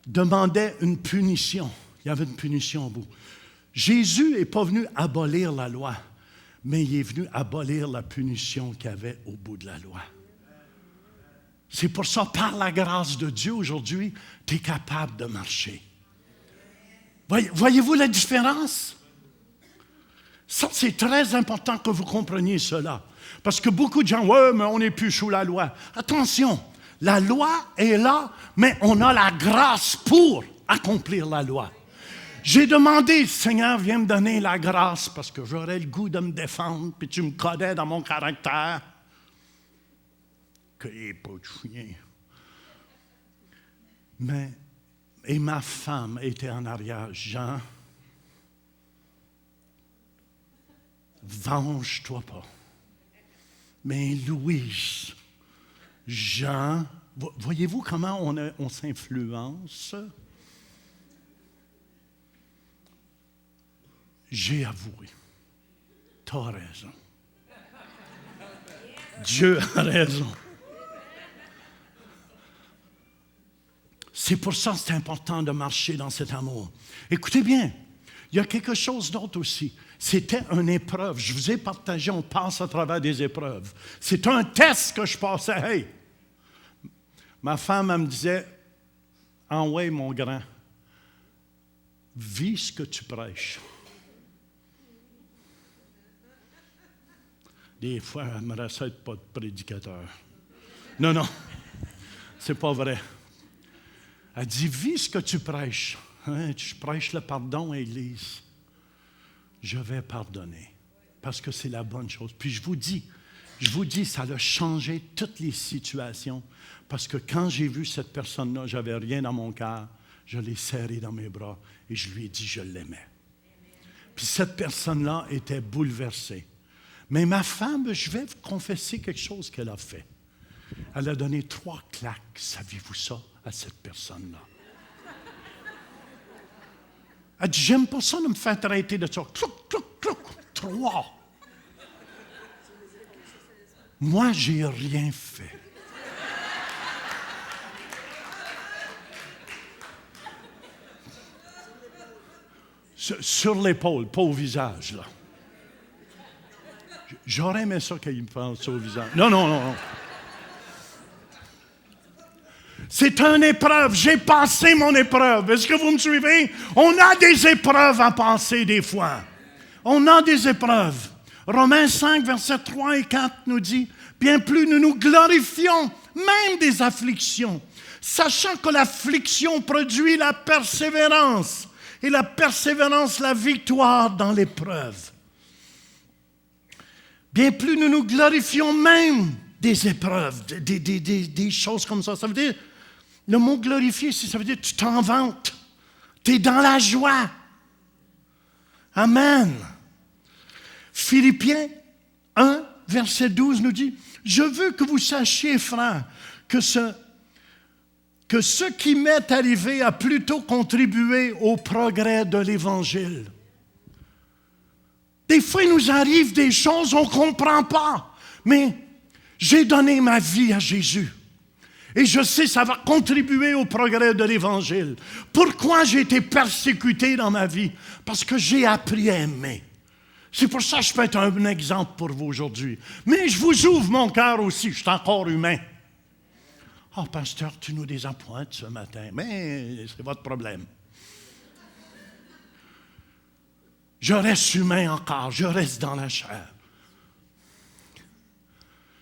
demandait une punition. Il y avait une punition au bout. Jésus n'est pas venu abolir la loi, mais il est venu abolir la punition qu'il y avait au bout de la loi. C'est pour ça, par la grâce de Dieu aujourd'hui, tu es capable de marcher. Voyez-vous la différence? Ça, c'est très important que vous compreniez cela. Parce que beaucoup de gens, ouais, mais on n'est plus sous la loi. Attention, la loi est là, mais on a la grâce pour accomplir la loi. J'ai demandé, Seigneur, viens me donner la grâce parce que j'aurais le goût de me défendre, puis tu me connais dans mon caractère. Qu'il n'y ait pas de chien. Mais, et ma femme était en arrière. Jean, venge-toi pas. Mais Louise, Jean, voyez-vous comment on s'influence? J'ai avoué. Tu as raison. Dieu a raison. C'est pour ça que c'est important de marcher dans cet amour. Écoutez bien, il y a quelque chose d'autre aussi. C'était une épreuve. Je vous ai partagé, on passe à travers des épreuves. C'est un test que je passais. Hey! Ma femme, elle me disait, « Ah ouais, mon grand, vis ce que tu prêches. » Des fois, elle me recette pas de prédicateur. Non, c'est pas vrai. Elle dit, vis ce que tu prêches. Hein, tu prêches le pardon à l'Église. Je vais pardonner parce que c'est la bonne chose. Puis je vous dis, ça a changé toutes les situations parce que quand j'ai vu cette personne-là, j'avais rien dans mon cœur, je l'ai serré dans mes bras et je lui ai dit, je l'aimais. Puis cette personne-là était bouleversée. Mais ma femme, je vais vous confesser quelque chose qu'elle a fait. Elle a donné 3 claques, saviez-vous ça, à cette personne-là. Elle dit, j'aime pas ça de me faire traiter de ça. Clouc, clouc, clouc, 3. Moi, j'ai rien fait. Sur l'épaule, pas au visage, là. J'aurais aimé ça qu'il me fasse ça au visage. Non. C'est une épreuve. J'ai passé mon épreuve. Est-ce que vous me suivez? On a des épreuves à passer des fois. On a des épreuves. Romains 5, versets 3 et 4 nous dit, « Bien plus nous nous glorifions, même des afflictions, sachant que l'affliction produit la persévérance, et la persévérance, la victoire dans l'épreuve. » Bien plus nous nous glorifions même des épreuves, des choses comme ça. Ça veut dire, le mot glorifier, ça veut dire que tu t'en vantes. Tu es dans la joie. Amen. Philippiens 1, verset 12 nous dit, « Je veux que vous sachiez, frères, que ce qui m'est arrivé a plutôt contribué au progrès de l'Évangile. » Des fois, il nous arrive des choses, on ne comprend pas. Mais j'ai donné ma vie à Jésus. Et je sais que ça va contribuer au progrès de l'Évangile. Pourquoi j'ai été persécuté dans ma vie? Parce que j'ai appris à aimer. C'est pour ça que je peux être un exemple pour vous aujourd'hui. Mais je vous ouvre mon cœur aussi, je suis encore humain. « Oh, pasteur, tu nous désappointes ce matin. » Mais c'est votre problème. Je reste humain encore, je reste dans la chair.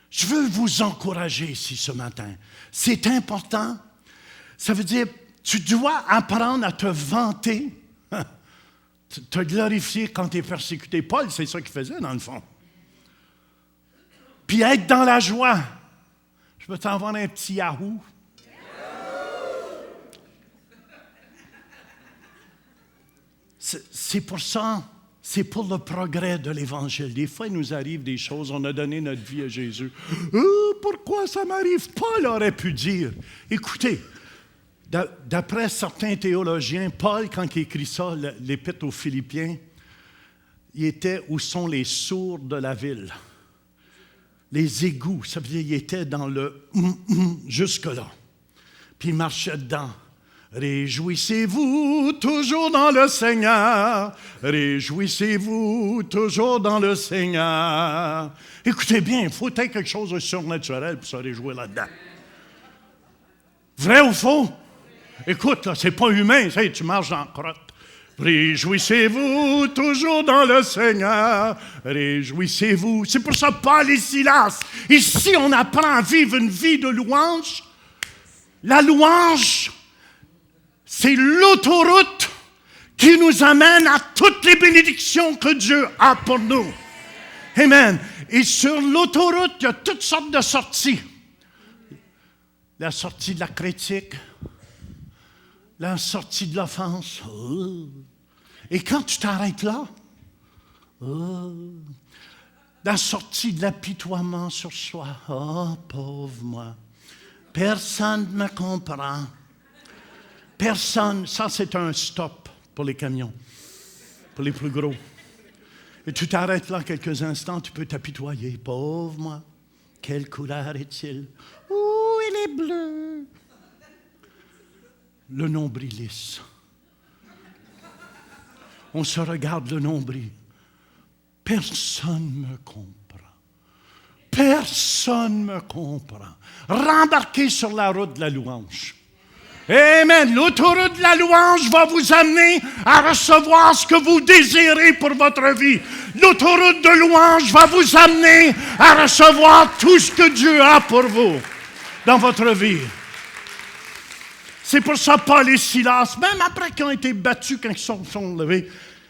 Je veux vous encourager ici ce matin. C'est important. Ça veut dire, tu dois apprendre à te vanter, te glorifier quand tu es persécuté. Paul, c'est ça qu'il faisait dans le fond. Puis être dans la joie. Je peux t'envoyer un petit Yahoo. C'est pour ça, c'est pour le progrès de l'Évangile. Des fois, il nous arrive des choses, on a donné notre vie à Jésus. Pourquoi ça m'arrive? Paul aurait pu dire, écoutez, d'après certains théologiens, Paul, quand il écrit ça, l'Épître aux Philippiens, il était où sont les sourds de la ville. Les égouts, ça veut dire qu'il était dans le jusque-là. Puis il marchait dedans. Réjouissez-vous toujours dans le Seigneur. Réjouissez-vous toujours dans le Seigneur. Écoutez bien, il faut être quelque chose de surnaturel pour se réjouir là-dedans. Vrai ou faux? Écoute, là, c'est pas humain, ça, tu marches dans la crotte. Réjouissez-vous toujours dans le Seigneur. Réjouissez-vous. C'est pour ça Paul et Silas. Ici, on apprend à vivre une vie de louange. La louange, c'est l'autoroute qui nous amène à toutes les bénédictions que Dieu a pour nous. Amen. Et sur l'autoroute, il y a toutes sortes de sorties. La sortie de la critique, la sortie de l'offense. Et quand tu t'arrêtes là, la sortie de l'apitoiement sur soi. Oh, pauvre moi. Personne ne me comprend. Personne. Ça, c'est un stop pour les camions, pour les plus gros. Et tu t'arrêtes là quelques instants, tu peux t'apitoyer. Pauvre moi. Quelle couleur est-il? Oh, il est bleu. Le nombril lisse. On se regarde le nombril. Personne ne me comprend. Personne ne me comprend. Rembarquez sur la route de la louange. Amen. L'autoroute de la louange va vous amener à recevoir ce que vous désirez pour votre vie. L'autoroute de louange va vous amener à recevoir tout ce que Dieu a pour vous dans votre vie. C'est pour ça Paul et Silas, même après qu'ils ont été battus quand ils sont levés,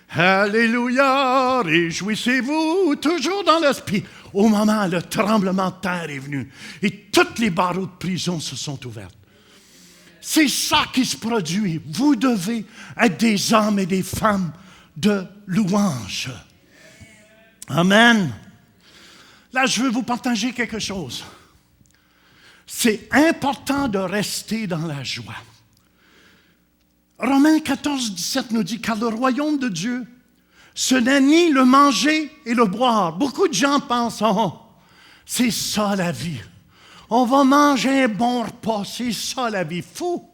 Alléluia, réjouissez-vous, toujours dans l'esprit. Au moment où le tremblement de terre est venu et toutes les barreaux de prison se sont ouvertes. C'est ça qui se produit. Vous devez être des hommes et des femmes de louange. Amen. Là, je veux vous partager quelque chose. C'est important de rester dans la joie. Romains 14, 17 nous dit, « Car le royaume de Dieu, ce n'est ni le manger et le boire. » Beaucoup de gens pensent, « Oh, c'est ça la vie. On va manger un bon repas, c'est ça la vie. » Fou!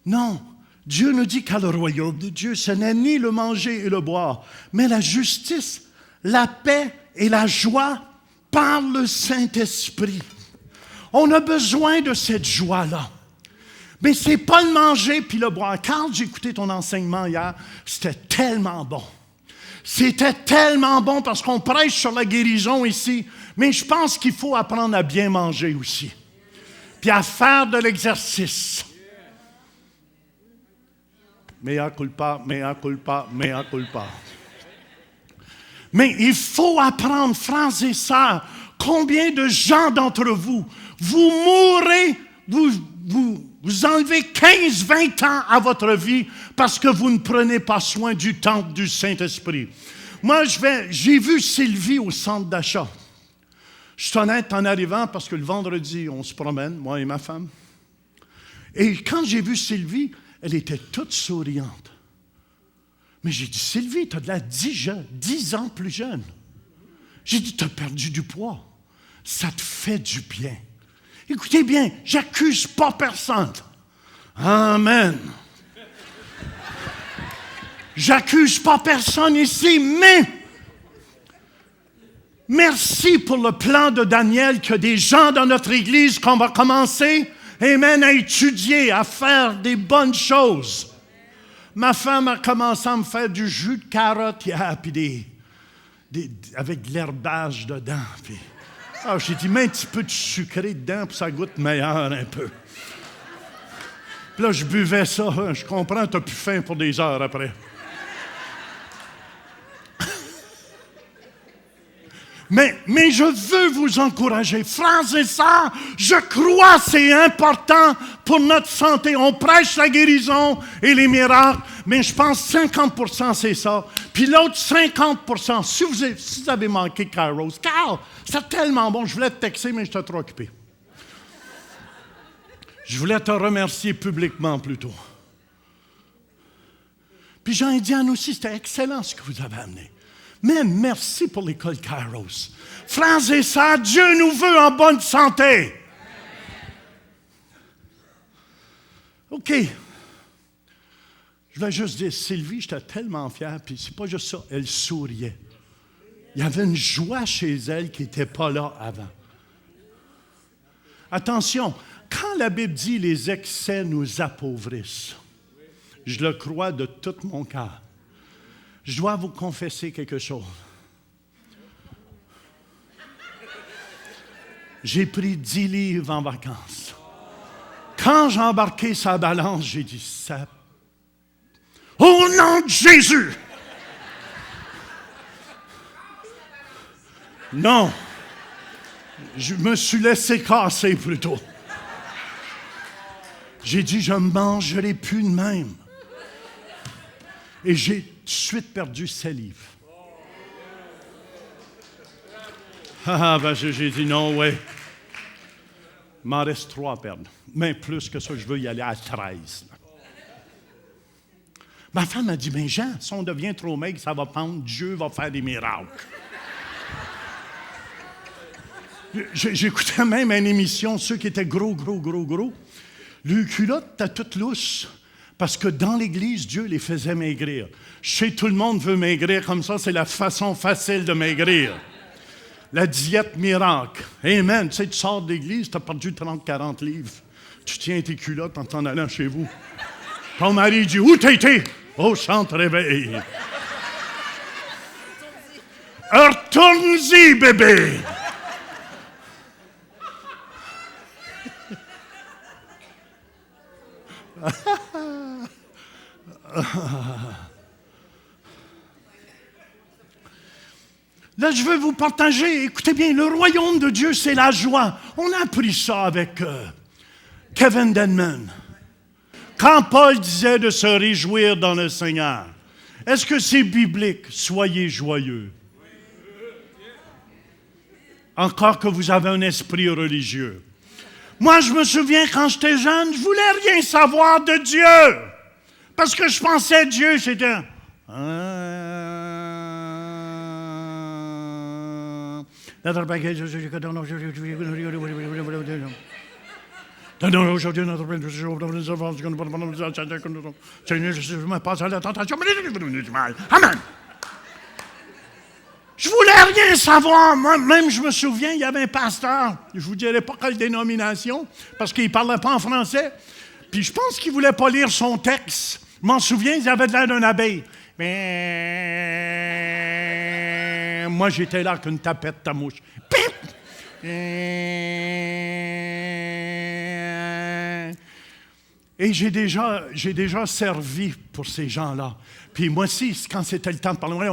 Non, Dieu nous dit qu'à le royaume de Dieu, ce n'est ni le manger et le boire, mais la justice, la paix et la joie par le Saint-Esprit. On a besoin de cette joie-là. Mais ce n'est pas le manger puis le boire. Quand j'ai écouté ton enseignement hier, c'était tellement bon. C'était tellement bon parce qu'on prêche sur la guérison ici, mais je pense qu'il faut apprendre à bien manger aussi, puis à faire de l'exercice. Mea culpa, mea culpa, mea culpa. Mais il faut apprendre, frères et sœurs, combien de gens d'entre vous, vous mourrez, vous enlevez 15-20 ans à votre vie parce que vous ne prenez pas soin du temple du Saint-Esprit. Moi, j'ai vu Sylvie au centre d'achat. Je suis honnête en arrivant parce que le vendredi, on se promène, moi et ma femme. Et quand j'ai vu Sylvie, elle était toute souriante. Mais j'ai dit, Sylvie, tu as de l'air 10 ans plus jeune. J'ai dit, tu as perdu du poids. Ça te fait du bien. Écoutez bien, j'accuse pas personne. Amen. J'accuse pas personne ici, mais merci pour le plan de Daniel que des gens dans notre Église qu'on va commencer, amen, à étudier, à faire des bonnes choses. Ma femme a commencé à me faire du jus de carotte puis avec de l'herbage dedans. Puis, j'ai dit, mets un petit peu de sucré dedans pour que ça goûte meilleur un peu. Puis là, je buvais ça. Je comprends, tu n'as plus faim pour des heures après. Mais je veux vous encourager. Frères et sœurs, je crois que c'est important pour notre santé. On prêche la guérison et les miracles, mais je pense 50% c'est ça. Puis l'autre 50%, si vous avez manqué Kairos, Carl, c'est tellement bon, je voulais te texter, mais j'étais trop occupé. Je voulais te remercier publiquement plutôt. Puis Jean-Étienne aussi, c'était excellent ce que vous avez amené. Mais merci pour l'école Kairos. Frères et sœurs, Dieu nous veut en bonne santé. OK. Je vais juste dire, Sylvie, j'étais tellement fier, puis c'est pas juste ça, elle souriait. Il y avait une joie chez elle qui n'était pas là avant. Attention, quand la Bible dit les excès nous appauvrissent, je le crois de tout mon cœur. Je dois vous confesser quelque chose. J'ai pris 10 livres en vacances. Quand j'ai embarqué sa balance, j'ai dit, ça... Au nom de Jésus! Non. Je me suis laissé casser plutôt. J'ai dit, je ne mangerai plus de même. Et j'ai tout de suite perdu 7 livres. J'ai dit non, ouais. Il m'en reste 3 à perdre. Mais plus que ça, je veux y aller à 13. Ma femme a dit, mais Jean, si on devient trop maigre, ça va pendre, Dieu va faire des miracles. J'écoutais même une émission, ceux qui étaient gros. Le culotte était toute lousse. Parce que dans l'Église, Dieu les faisait maigrir. Je sais, tout le monde veut maigrir comme ça, c'est la façon facile de maigrir. La diète miracle. Amen. Tu sais, tu sors de l'Église, tu as perdu 30-40 livres. Tu tiens tes culottes en t'en allant chez vous. Ton mari dit, où t'as été? Au centre réveil. Retourne-y, bébé. Là, je veux vous partager, écoutez bien, le royaume de Dieu, c'est la joie. On a appris ça avec Kevin Denman. Quand Paul disait de se réjouir dans le Seigneur, est-ce que c'est biblique? Soyez joyeux. Encore que vous avez un esprit religieux. Moi, je me souviens, quand j'étais jeune, je voulais rien savoir de Dieu. Parce que je pensais Dieu, c'était... Amen. Je voulais rien savoir. Moi, même, je me souviens, il y avait un pasteur, je ne vous dirai pas quelle dénomination, parce qu'il ne parlait pas en français. Puis je pense qu'il ne voulait pas lire son texte. Je m'en souviens, il avait de l'air d'un abeille. moi, j'étais là qu'une tapette ta mouche. Pip! Et j'ai déjà servi pour ces gens-là. Puis moi aussi, quand c'était le temps de parler,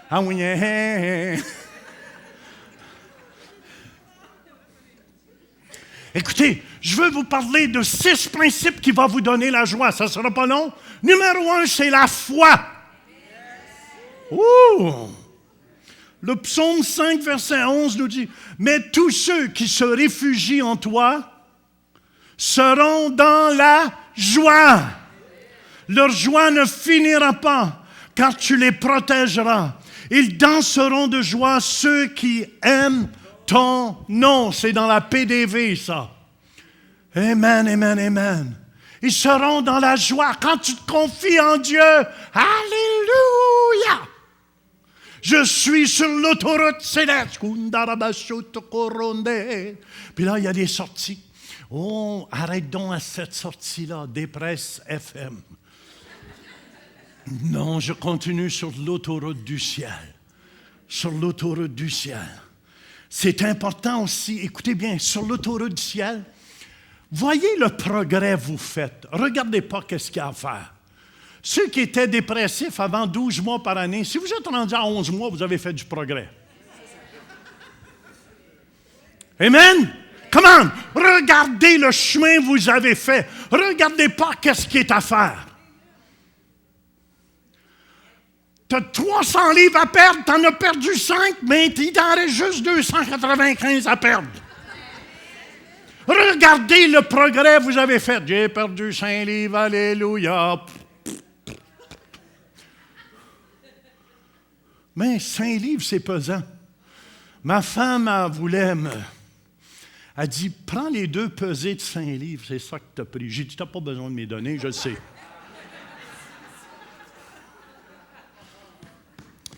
ah oui, écoutez, je veux vous parler de 6 principes qui vont vous donner la joie. Ça ne sera pas long. Numéro 1, c'est la foi. Ouh! Le psaume 5, verset 11 nous dit, « Mais tous ceux qui se réfugient en toi seront dans la joie. Leur joie ne finira pas, car tu les protégeras. Ils danseront de joie ceux qui aiment ton nom. » C'est dans la PDV, ça. Amen, amen, amen. Ils seront dans la joie quand tu te confies en Dieu. Alléluia! Je suis sur l'autoroute céleste. Puis là, il y a des sorties. Oh, arrête donc à cette sortie-là, Dépresse FM. Non, je continue sur l'autoroute du ciel. Sur l'autoroute du ciel. C'est important aussi, écoutez bien, sur l'autoroute du ciel, voyez le progrès que vous faites. Regardez pas qu'est-ce qu'il y a à faire. Ceux qui étaient dépressifs avant 12 mois par année, si vous êtes rendu à 11 mois, vous avez fait du progrès. Amen? Come on! Regardez le chemin que vous avez fait. Regardez pas qu'est-ce qui est à faire. Tu as 300 livres à perdre, tu en as perdu 5, mais il t'en reste juste 295 à perdre. Regardez le progrès que vous avez fait. J'ai perdu 5 livres, alléluia. Mais 5 livres, c'est pesant. Ma femme elle dit, prends les 2 pesées de 5 livres, c'est ça que tu as pris. J'ai dit, tu n'as pas besoin de me donner, je le sais.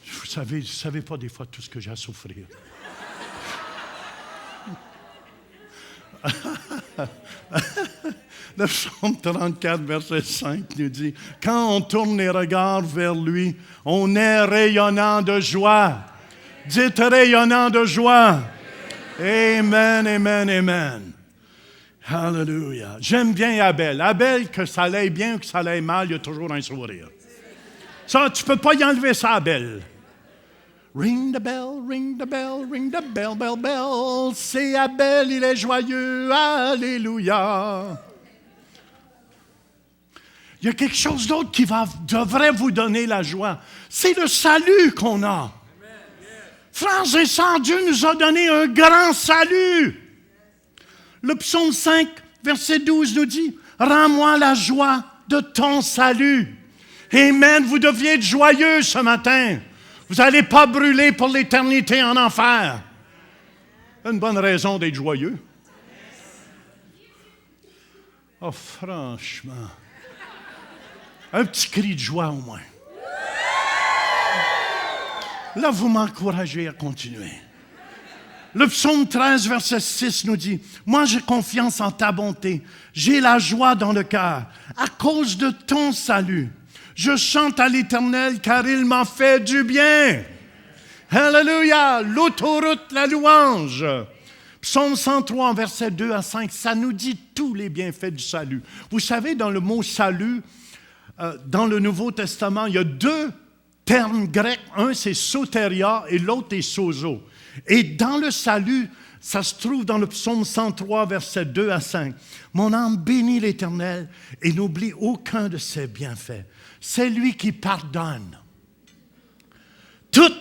Vous savez pas des fois tout ce que j'ai à souffrir. Le psaume 34, verset 5 nous dit, « Quand on tourne les regards vers lui, on est rayonnant de joie. » Dites rayonnant de joie. Amen, amen, amen. Hallelujah. J'aime bien Abel. Abel, que ça l'aille bien ou que ça l'aille mal, il y a toujours un sourire. Ça, tu ne peux pas y enlever ça, Abel. Ring the bell, ring the bell, ring the bell, bell, bell. C'est Abel, il est joyeux. Alléluia. Il y a quelque chose d'autre qui devrait vous donner la joie. C'est le salut qu'on a. Frères et sœurs, Dieu nous a donné un grand salut. Le psaume 5, verset 12 nous dit, « Rends-moi la joie de ton salut. » Amen, vous deviez être joyeux ce matin. Vous n'allez pas brûler pour l'éternité en enfer. Une bonne raison d'être joyeux. Oh, franchement. Un petit cri de joie au moins. Là, vous m'encouragez à continuer. Le psaume 13, verset 6 nous dit, « Moi, j'ai confiance en ta bonté. J'ai la joie dans le cœur à cause de ton salut. Je chante à l'Éternel car il m'a fait du bien. » Alléluia! L'autoroute, la louange. Psaume 103, verset 2 à 5, ça nous dit tous les bienfaits du salut. Vous savez, dans le mot « salut », dans le Nouveau Testament, il y a 2 termes grecs. Un, c'est soteria et l'autre est sozo. Et dans le salut, ça se trouve dans le psaume 103, versets 2 à 5. « Mon âme bénit l'Éternel et n'oublie aucun de ses bienfaits. C'est lui qui pardonne toutes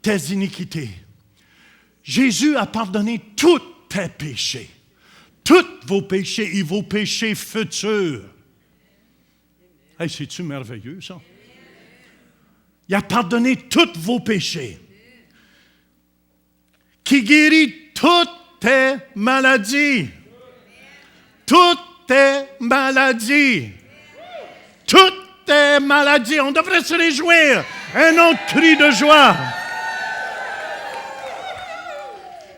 tes iniquités. » Jésus a pardonné tous tes péchés. Tous vos péchés et vos péchés futurs. Hey, c'est-tu merveilleux, ça? Il a pardonné tous vos péchés. Qui guérit toutes tes maladies. Toutes tes maladies. Toutes tes maladies. On devrait se réjouir. Un autre cri de joie.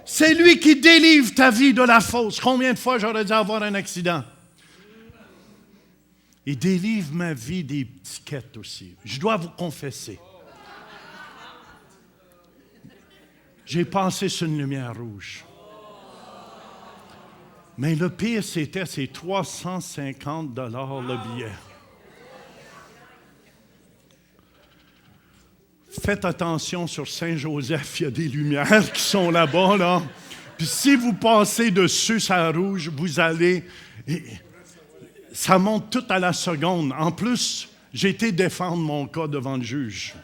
C'est lui qui délivre ta vie de la fosse. Combien de fois j'aurais dû avoir un accident? Il délivre ma vie des étiquettes aussi. Je dois vous confesser. J'ai passé sur une lumière rouge. Mais le pire, c'est 350 $ le billet. Faites attention sur Saint-Joseph, il y a des lumières qui sont là-bas, là. Puis si vous passez dessus, ça rouge, vous allez... Ça monte tout à la seconde. En plus, j'ai été défendre mon cas devant le juge.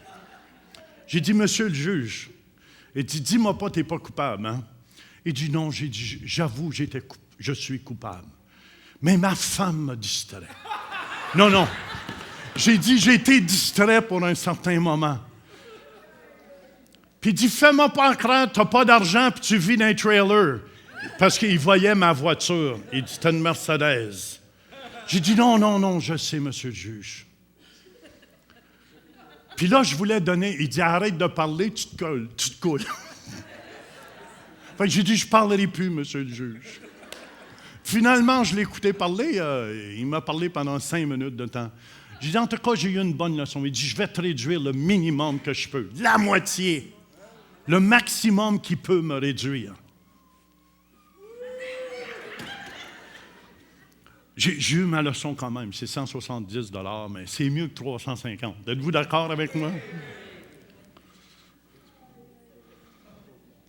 J'ai dit, monsieur le juge, il dit, dis-moi pas, tu n'es pas coupable, hein? Il dit, non, j'ai dit, j'avoue, je suis coupable. Mais ma femme m'a distrait. Non. J'ai dit, j'ai été distrait pour un certain moment. Puis il dit, fais-moi pas croire, tu n'as pas d'argent, puis tu vis dans un trailer. Parce qu'il voyait ma voiture. Il dit, c'était une Mercedes. J'ai dit, non, je sais, monsieur le juge. Puis là, je voulais donner, il dit, arrête de parler, tu te coules. Fait que j'ai dit, je ne parlerai plus, monsieur le juge. Finalement, je l'ai écouté parler, il m'a parlé pendant 5 minutes de temps. J'ai dit, en tout cas, j'ai eu une bonne leçon. Il dit, je vais te réduire le minimum que je peux, la moitié. Le maximum qu'il peut me réduire. J'ai eu ma leçon quand même. C'est 170 $, mais c'est mieux que 350. Êtes-vous d'accord avec moi?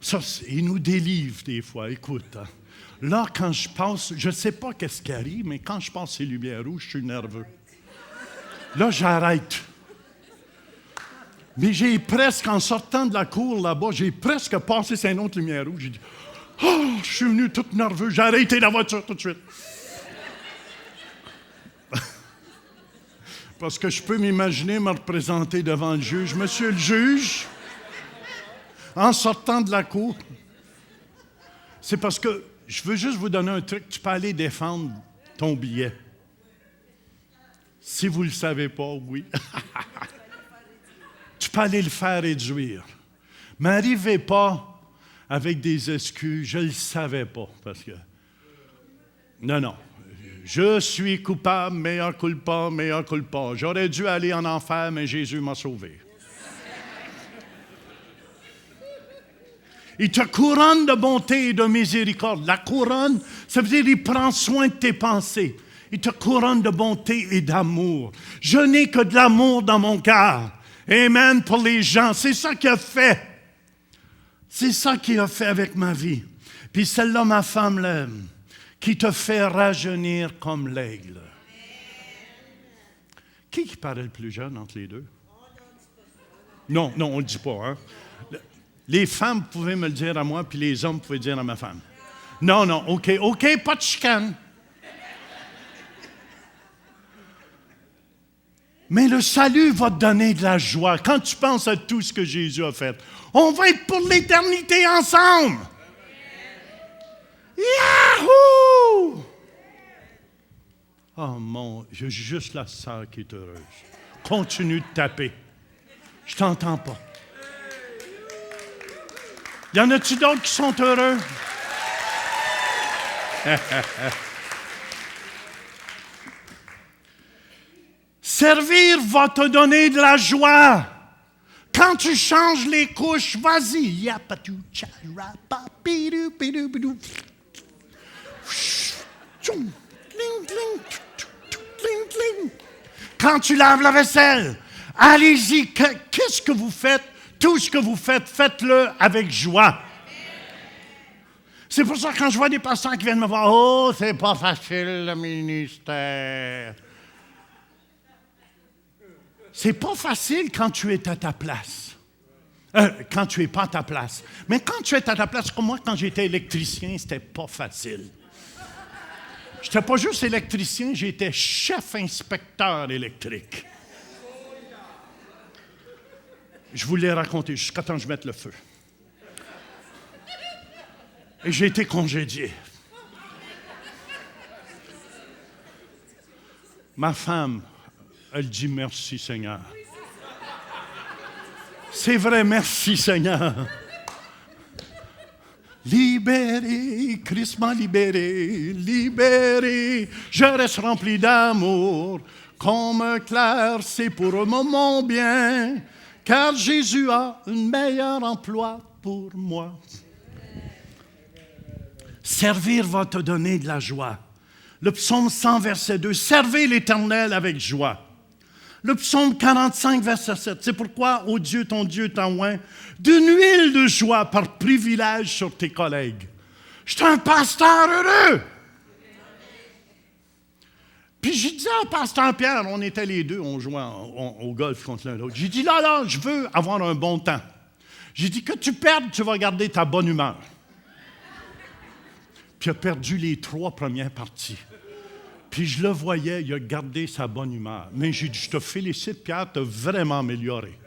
Ça, il nous délivre des fois. Écoute, hein. Là, quand je passe, je ne sais pas qu'est-ce qui arrive, mais quand je passe ces lumières rouges, je suis nerveux. Là, j'arrête. Mais j'ai presque, en sortant de la cour là-bas, j'ai presque passé cette autre lumière rouge. J'ai dit, oh, je suis venu tout nerveux, j'ai arrêté la voiture tout de suite. Parce que je peux m'imaginer me représenter devant le juge. Monsieur le juge, en sortant de la cour, c'est parce que je veux juste vous donner un truc. Tu peux aller défendre ton billet. Si vous ne le savez pas, oui. Tu peux aller le faire réduire. Mais n'arrivez pas avec des excuses. Je ne le savais pas. Parce que. Non. Je suis coupable, mea culpa, mea culpa. J'aurais dû aller en enfer, mais Jésus m'a sauvé. Il te couronne de bonté et de miséricorde. La couronne, ça veut dire qu'il prend soin de tes pensées. Il te couronne de bonté et d'amour. Je n'ai que de l'amour dans mon cœur. Amen pour les gens. C'est ça qu'il a fait. C'est ça qu'il a fait avec ma vie. Puis celle-là, ma femme l'aime. Qui te fait rajeunir comme l'aigle. Qui paraît le plus jeune entre les deux? Non, on ne le dit pas. Hein? Les femmes pouvaient me le dire à moi, puis les hommes pouvaient dire à ma femme. Non, OK, pas de chicane. Mais le salut va te donner de la joie. Quand tu penses à tout ce que Jésus a fait, on va être pour l'éternité ensemble. Yahoo! Oh j'ai juste la sœur qui est heureuse. Continue de taper. Je t'entends pas. Y en a-tu d'autres qui sont heureux? Servir va te donner de la joie. Quand tu changes les couches, vas-y. Quand tu laves la vaisselle, allez-y. Qu'est-ce que vous faites? Tout ce que vous faites, faites-le avec joie. C'est pour ça que quand je vois des pasteurs qui viennent me voir, « Oh, c'est pas facile le ministère. » C'est pas facile quand tu es à ta place. Quand tu n'es pas à ta place. Mais quand tu es à ta place, comme moi, quand j'étais électricien, c'était pas facile. Je n'étais pas juste électricien, j'étais chef inspecteur électrique. Je vous l'ai raconté jusqu'à temps que je mette le feu. Et j'ai été congédié. Ma femme, elle dit merci Seigneur. C'est vrai, merci Seigneur. Libéré, Christ m'a libéré, libéré. Je reste rempli d'amour Comme clair, c'est pour mon bien, car Jésus a un meilleur emploi pour moi. Servir va te donner de la joie. Le psaume 100, verset 2, servez l'Éternel avec joie. Le psaume 45, verset 7, c'est pourquoi, ô Dieu, ton Dieu t'a oint d'une huile de joie par privilège sur tes collègues. Je suis un pasteur heureux. Puis j'ai dit à pasteur Pierre, on était les deux, on jouait au golf contre l'un l'autre. J'ai dit, là, je veux avoir un bon temps. J'ai dit, que tu perdes, tu vas garder ta bonne humeur. Puis il a perdu les 3 premières parties. Puis je le voyais, il a gardé sa bonne humeur. Mais j'ai dit, je te félicite, Pierre, tu as vraiment amélioré.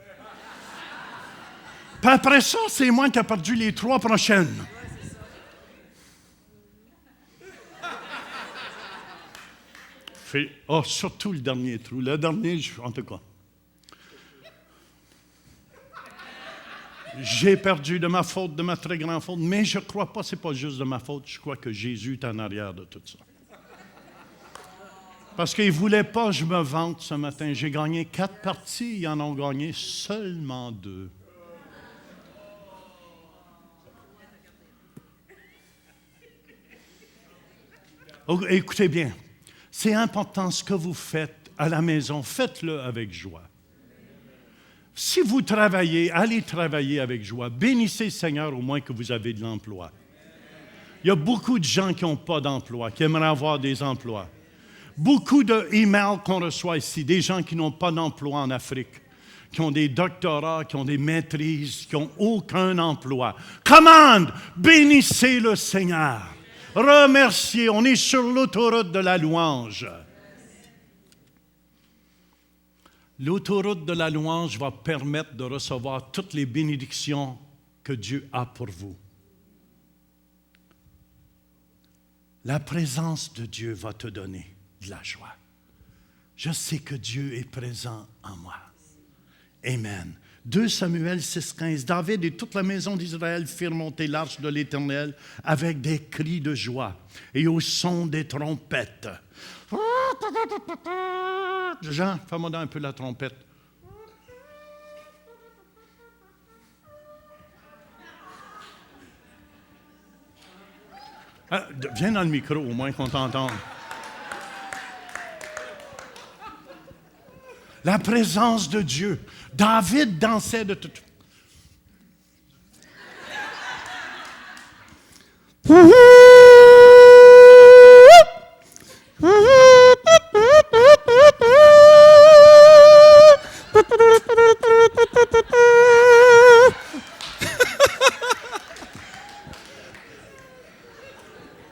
Puis après ça, c'est moi qui ai perdu les 3 prochaines. Surtout le dernier trou. Le dernier, en tout cas. J'ai perdu de ma faute, de ma très grande faute, mais je ne crois pas que ce n'est pas juste de ma faute. Je crois que Jésus est en arrière de tout ça. Parce qu'il ne voulait pas que je me vante ce matin. J'ai gagné 4 parties, ils en ont gagné seulement 2. Oh, écoutez bien, c'est important ce que vous faites à la maison. Faites-le avec joie. Si vous travaillez, allez travailler avec joie. Bénissez le Seigneur au moins que vous avez de l'emploi. Il y a beaucoup de gens qui n'ont pas d'emploi, qui aimeraient avoir des emplois. Beaucoup d'emails qu'on reçoit ici, des gens qui n'ont pas d'emploi en Afrique, qui ont des doctorats, qui ont des maîtrises, qui n'ont aucun emploi. Commande, bénissez le Seigneur. Remerciez, on est sur l'autoroute de la louange. L'autoroute de la louange va permettre de recevoir toutes les bénédictions que Dieu a pour vous. La présence de Dieu va te donner de la joie. Je sais que Dieu est présent en moi. Amen. 2 Samuel 6,15. David et toute la maison d'Israël firent monter l'arche de l'Éternel avec des cris de joie et au son des trompettes. Jean, fais-moi un peu la trompette. Viens dans le micro, au moins qu'on t'entende. La présence de Dieu. David dansait de tout.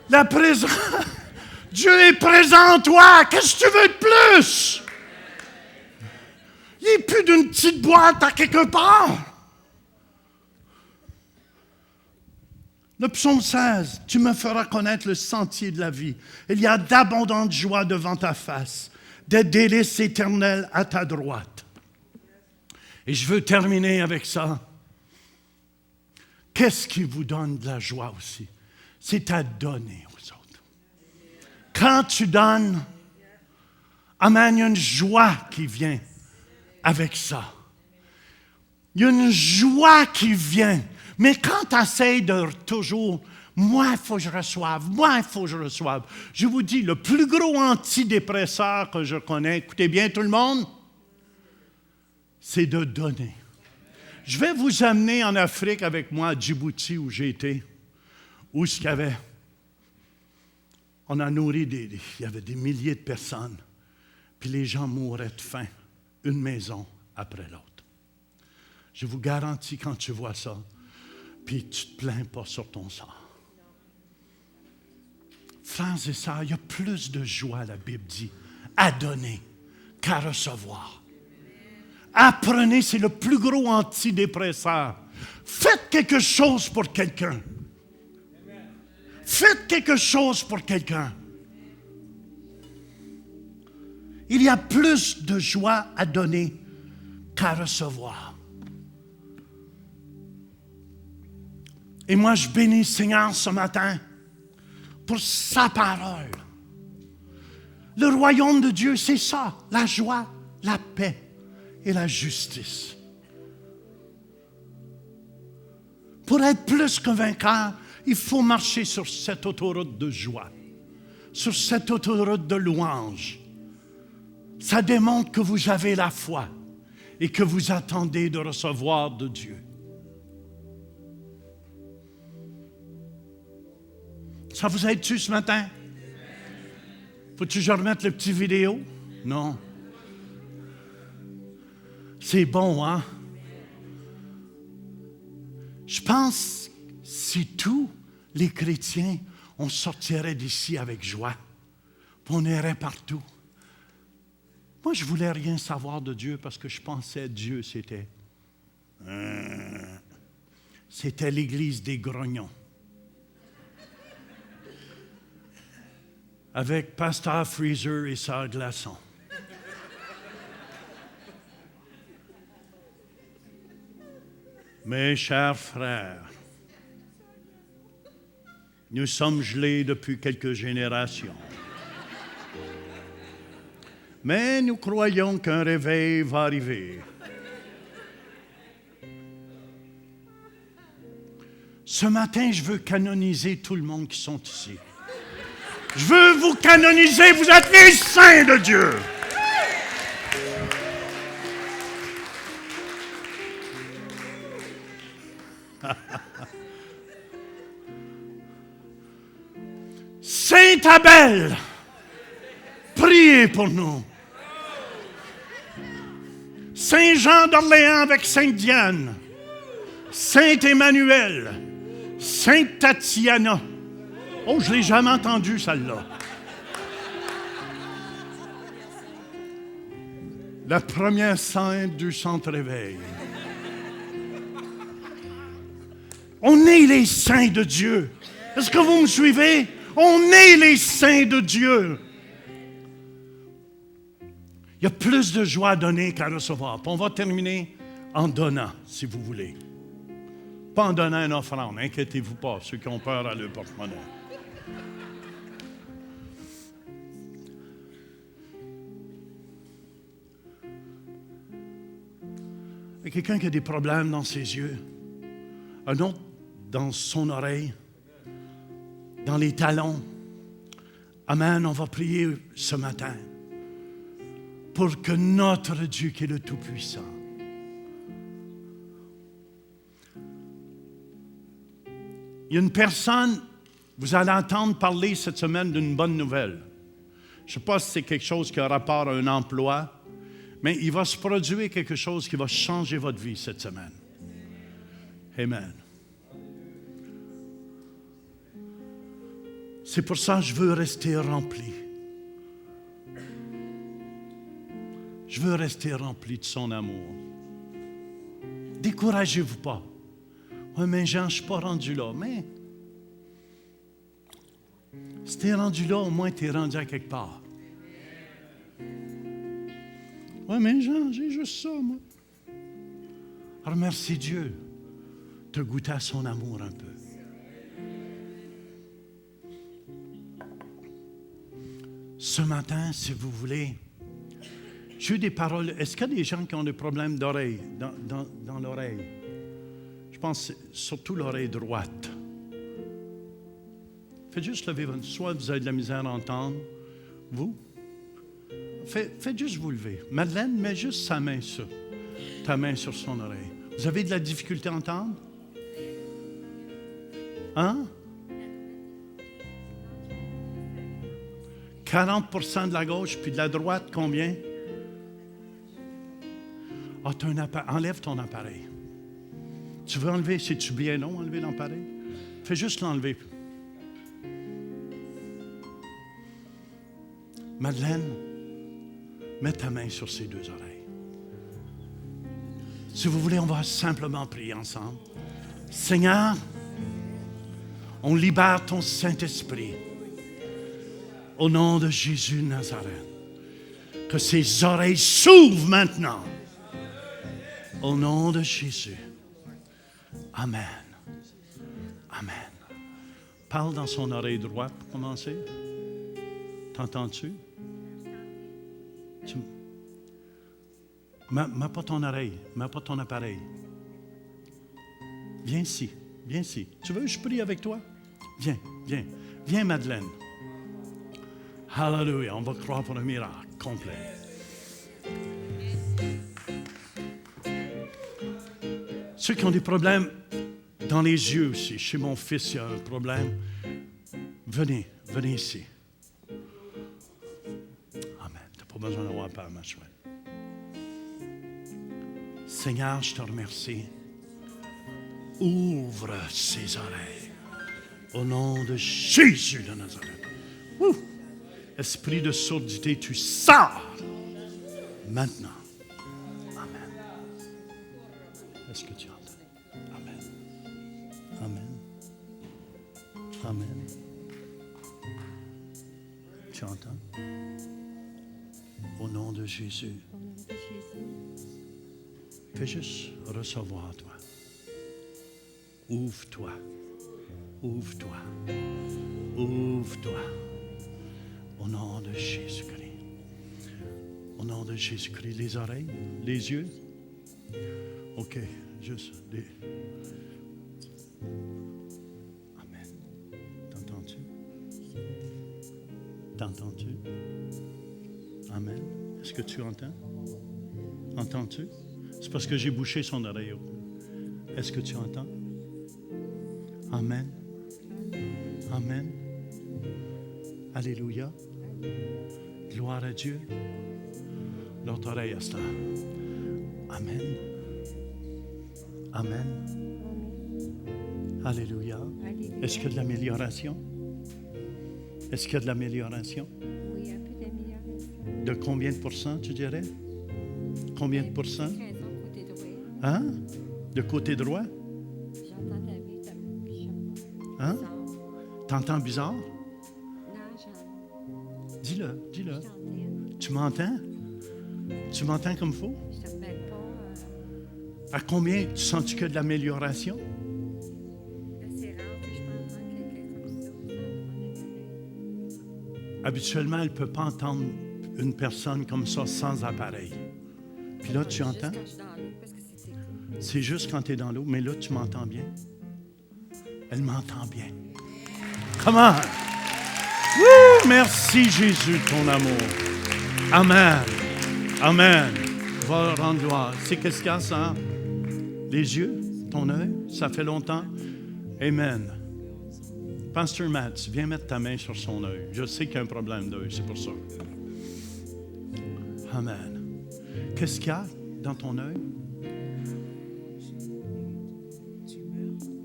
La présence. Dieu est présent en toi. Qu'est-ce que tu veux de plus? Il n'est plus d'une petite boîte à quelque part. Le psaume 16, tu me feras connaître le sentier de la vie. Il y a d'abondantes joies devant ta face, des délices éternelles à ta droite. Et je veux terminer avec ça. Qu'est-ce qui vous donne de la joie aussi? C'est à donner aux autres. Quand tu donnes, amen, il y a une joie qui vient avec ça. Il y a une joie qui vient. Mais quand tu essaies de toujours, moi, il faut que je reçoive, moi, il faut que je reçoive. Je vous dis, le plus gros antidépresseur que je connais, écoutez bien tout le monde, c'est de donner. Je vais vous amener en Afrique avec moi à Djibouti où j'ai été, où il y avait, on a nourri il y avait des milliers de personnes, puis les gens mouraient de faim, une maison après l'autre. Je vous garantis, quand tu vois ça, puis tu ne te plains pas sur ton sort. Frères et sœurs, il y a plus de joie, la Bible dit, à donner qu'à recevoir. Apprenez, c'est le plus gros antidépresseur. Faites quelque chose pour quelqu'un. Faites quelque chose pour quelqu'un. Il y a plus de joie à donner qu'à recevoir. Et moi, je bénis le Seigneur ce matin pour sa parole. Le royaume de Dieu, c'est ça, la joie, la paix et la justice. Pour être plus que vainqueur, il faut marcher sur cette autoroute de joie, sur cette autoroute de louange. Ça démontre que vous avez la foi et que vous attendez de recevoir de Dieu. Ça vous aide-tu ce matin? Faut-tu que je remette le petit vidéo? Non. C'est bon, hein? Je pense si tous les chrétiens, on sortirait d'ici avec joie, puis on irait partout. Moi, je ne voulais rien savoir de Dieu parce que je pensais Dieu, c'était l'église des grognons. Avec Pasteur Freezer et Sœur Glaçon. Mes chers frères, nous sommes gelés depuis quelques générations. Mais nous croyons qu'un réveil va arriver. Ce matin, je veux canoniser tout le monde qui sont ici. Je veux vous canoniser, vous êtes les saints de Dieu. Saint Abel, priez pour nous. Saint Jean d'Orléans avec Sainte Diane, Saint Emmanuel, Sainte Tatiana. Oh, je ne l'ai jamais entendu, celle-là. La première sainte du centre réveil. On est les saints de Dieu. Est-ce que vous me suivez? On est les saints de Dieu. Il y a plus de joie à donner qu'à recevoir. Puis on va terminer en donnant, si vous voulez. Pas en donnant une offrande, inquiétez-vous pas, ceux qui ont peur à leur porte-monnaie. Il y a quelqu'un qui a des problèmes dans ses yeux, un autre dans son oreille, dans les talons. Amen, on va prier ce matin pour que notre Dieu, qui est le Tout-Puissant, il y a une personne, vous allez entendre parler cette semaine d'une bonne nouvelle. Je ne sais pas si c'est quelque chose qui a rapport à un emploi, mais il va se produire quelque chose qui va changer votre vie cette semaine. Amen. C'est pour ça que je veux rester rempli. Je veux rester rempli de son amour. Découragez-vous pas. Oui, mais Jean, je ne suis pas rendu là. Mais si tu es rendu là, au moins tu es rendu à quelque part. Oui, mais Jean, j'ai juste ça, moi. Remercie Dieu de goûter à son amour un peu. Ce matin, si vous voulez, j'ai eu des paroles. Est-ce qu'il y a des gens qui ont des problèmes d'oreille, dans l'oreille? Je pense surtout l'oreille droite. Faites juste lever votre... Soit vous avez de la misère à entendre, vous. Faites juste vous lever. Madeleine, mets juste ta main sur son oreille. Vous avez de la difficulté à entendre? Hein? 40% de la gauche, puis de la droite, combien? Ah, tu as un appareil. Enlève ton appareil. Tu veux enlever, c'est-tu bien long, enlever l'appareil? Fais juste l'enlever. Madeleine, mets ta main sur ses deux oreilles. Si vous voulez, on va simplement prier ensemble. Seigneur, on libère ton Saint-Esprit au nom de Jésus de Nazareth. Que ses oreilles s'ouvrent maintenant. Au nom de Jésus. Amen. Amen. Parle dans son oreille droite pour commencer. T'entends-tu? Mets pas ton oreille, mets pas ton appareil. Viens ici, viens ici. Tu veux que je prie avec toi? Viens, viens. Viens, Madeleine. Hallelujah, on va croire pour un miracle complet. Ceux qui ont des problèmes dans les yeux aussi, chez mon fils, il y a un problème. Venez ici. Amen. Tu n'as pas besoin d'avoir peur, ma chouette. Seigneur, je te remercie. Ouvre ses oreilles. Au nom de Jésus de Nazareth. Ouh! Esprit de sourdité, tu sors maintenant. Amen. Est-ce que tu entends? Amen. Amen. Amen. Tu entends? Au nom de Jésus. Fais juste recevoir, toi. Ouvre-toi. Ouvre-toi. Ouvre-toi. Au nom de Jésus-Christ. Au nom de Jésus-Christ. Les oreilles, les yeux. OK. Juste des. Amen. T'entends-tu? T'entends-tu? Amen. Est-ce que tu entends? Entends-tu? C'est parce que j'ai bouché son oreille. Est-ce que tu entends? Amen. Amen. Alléluia. Gloire à Dieu. L'autre oreille à ça. Amen. Amen. Alléluia. Est-ce qu'il y a de l'amélioration? Est-ce qu'il y a de l'amélioration? Oui, un peu d'amélioration. De combien de pourcents, tu dirais? Combien de pourcents? 15 ans, côté droit. Hein? De côté droit? J'entends ta vie, t'as bizarre. Hein? T'entends bizarre? Non, j'en Dis-le, dis-le. je t'entends. Tu m'entends? Tu m'entends comme il faut? Je te rappelle pas. À combien tu sens-tu qu'il y a de l'amélioration? C'est rare que je peux entendre quelqu'un comme ça. Habituellement, elle ne peut pas entendre une personne comme ça sans appareil. Puis là, tu entends? Juste quand je suis dans l'eau, parce que c'est cool. C'est juste quand tu es dans l'eau, mais là, tu m'entends bien. Elle m'entend bien. Comment? Merci, Jésus, de ton amour. Amen. Amen. Va rendre gloire. C'est qu'est-ce qu'il y a, ça? Les yeux, ton œil, ça fait longtemps. Amen. Pasteur Matt, viens mettre ta main sur son œil. Je sais qu'il y a un problème d'œil, c'est pour ça. Amen. Qu'est-ce qu'il y a dans ton œil?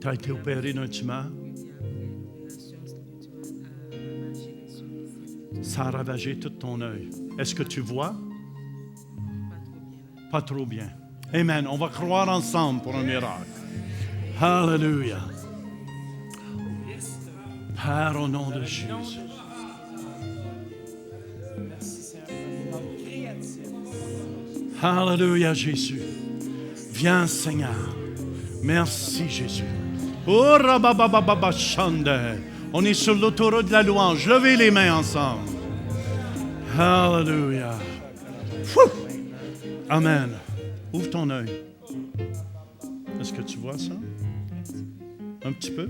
Tu as été opéré d'un tumeur. Ça a ravagé tout ton œil. Est-ce que tu vois? Pas trop bien. Amen. On va croire ensemble pour un miracle. Hallelujah. Père, au nom de Jésus. Hallelujah, Jésus. Viens, Seigneur. Merci, Jésus. Oh, rababababa, shande. On est sur l'autoroute de la louange. Levez les mains ensemble. Hallelujah. Fou. Amen. Ouvre ton œil. Est-ce que tu vois ça? Un petit peu?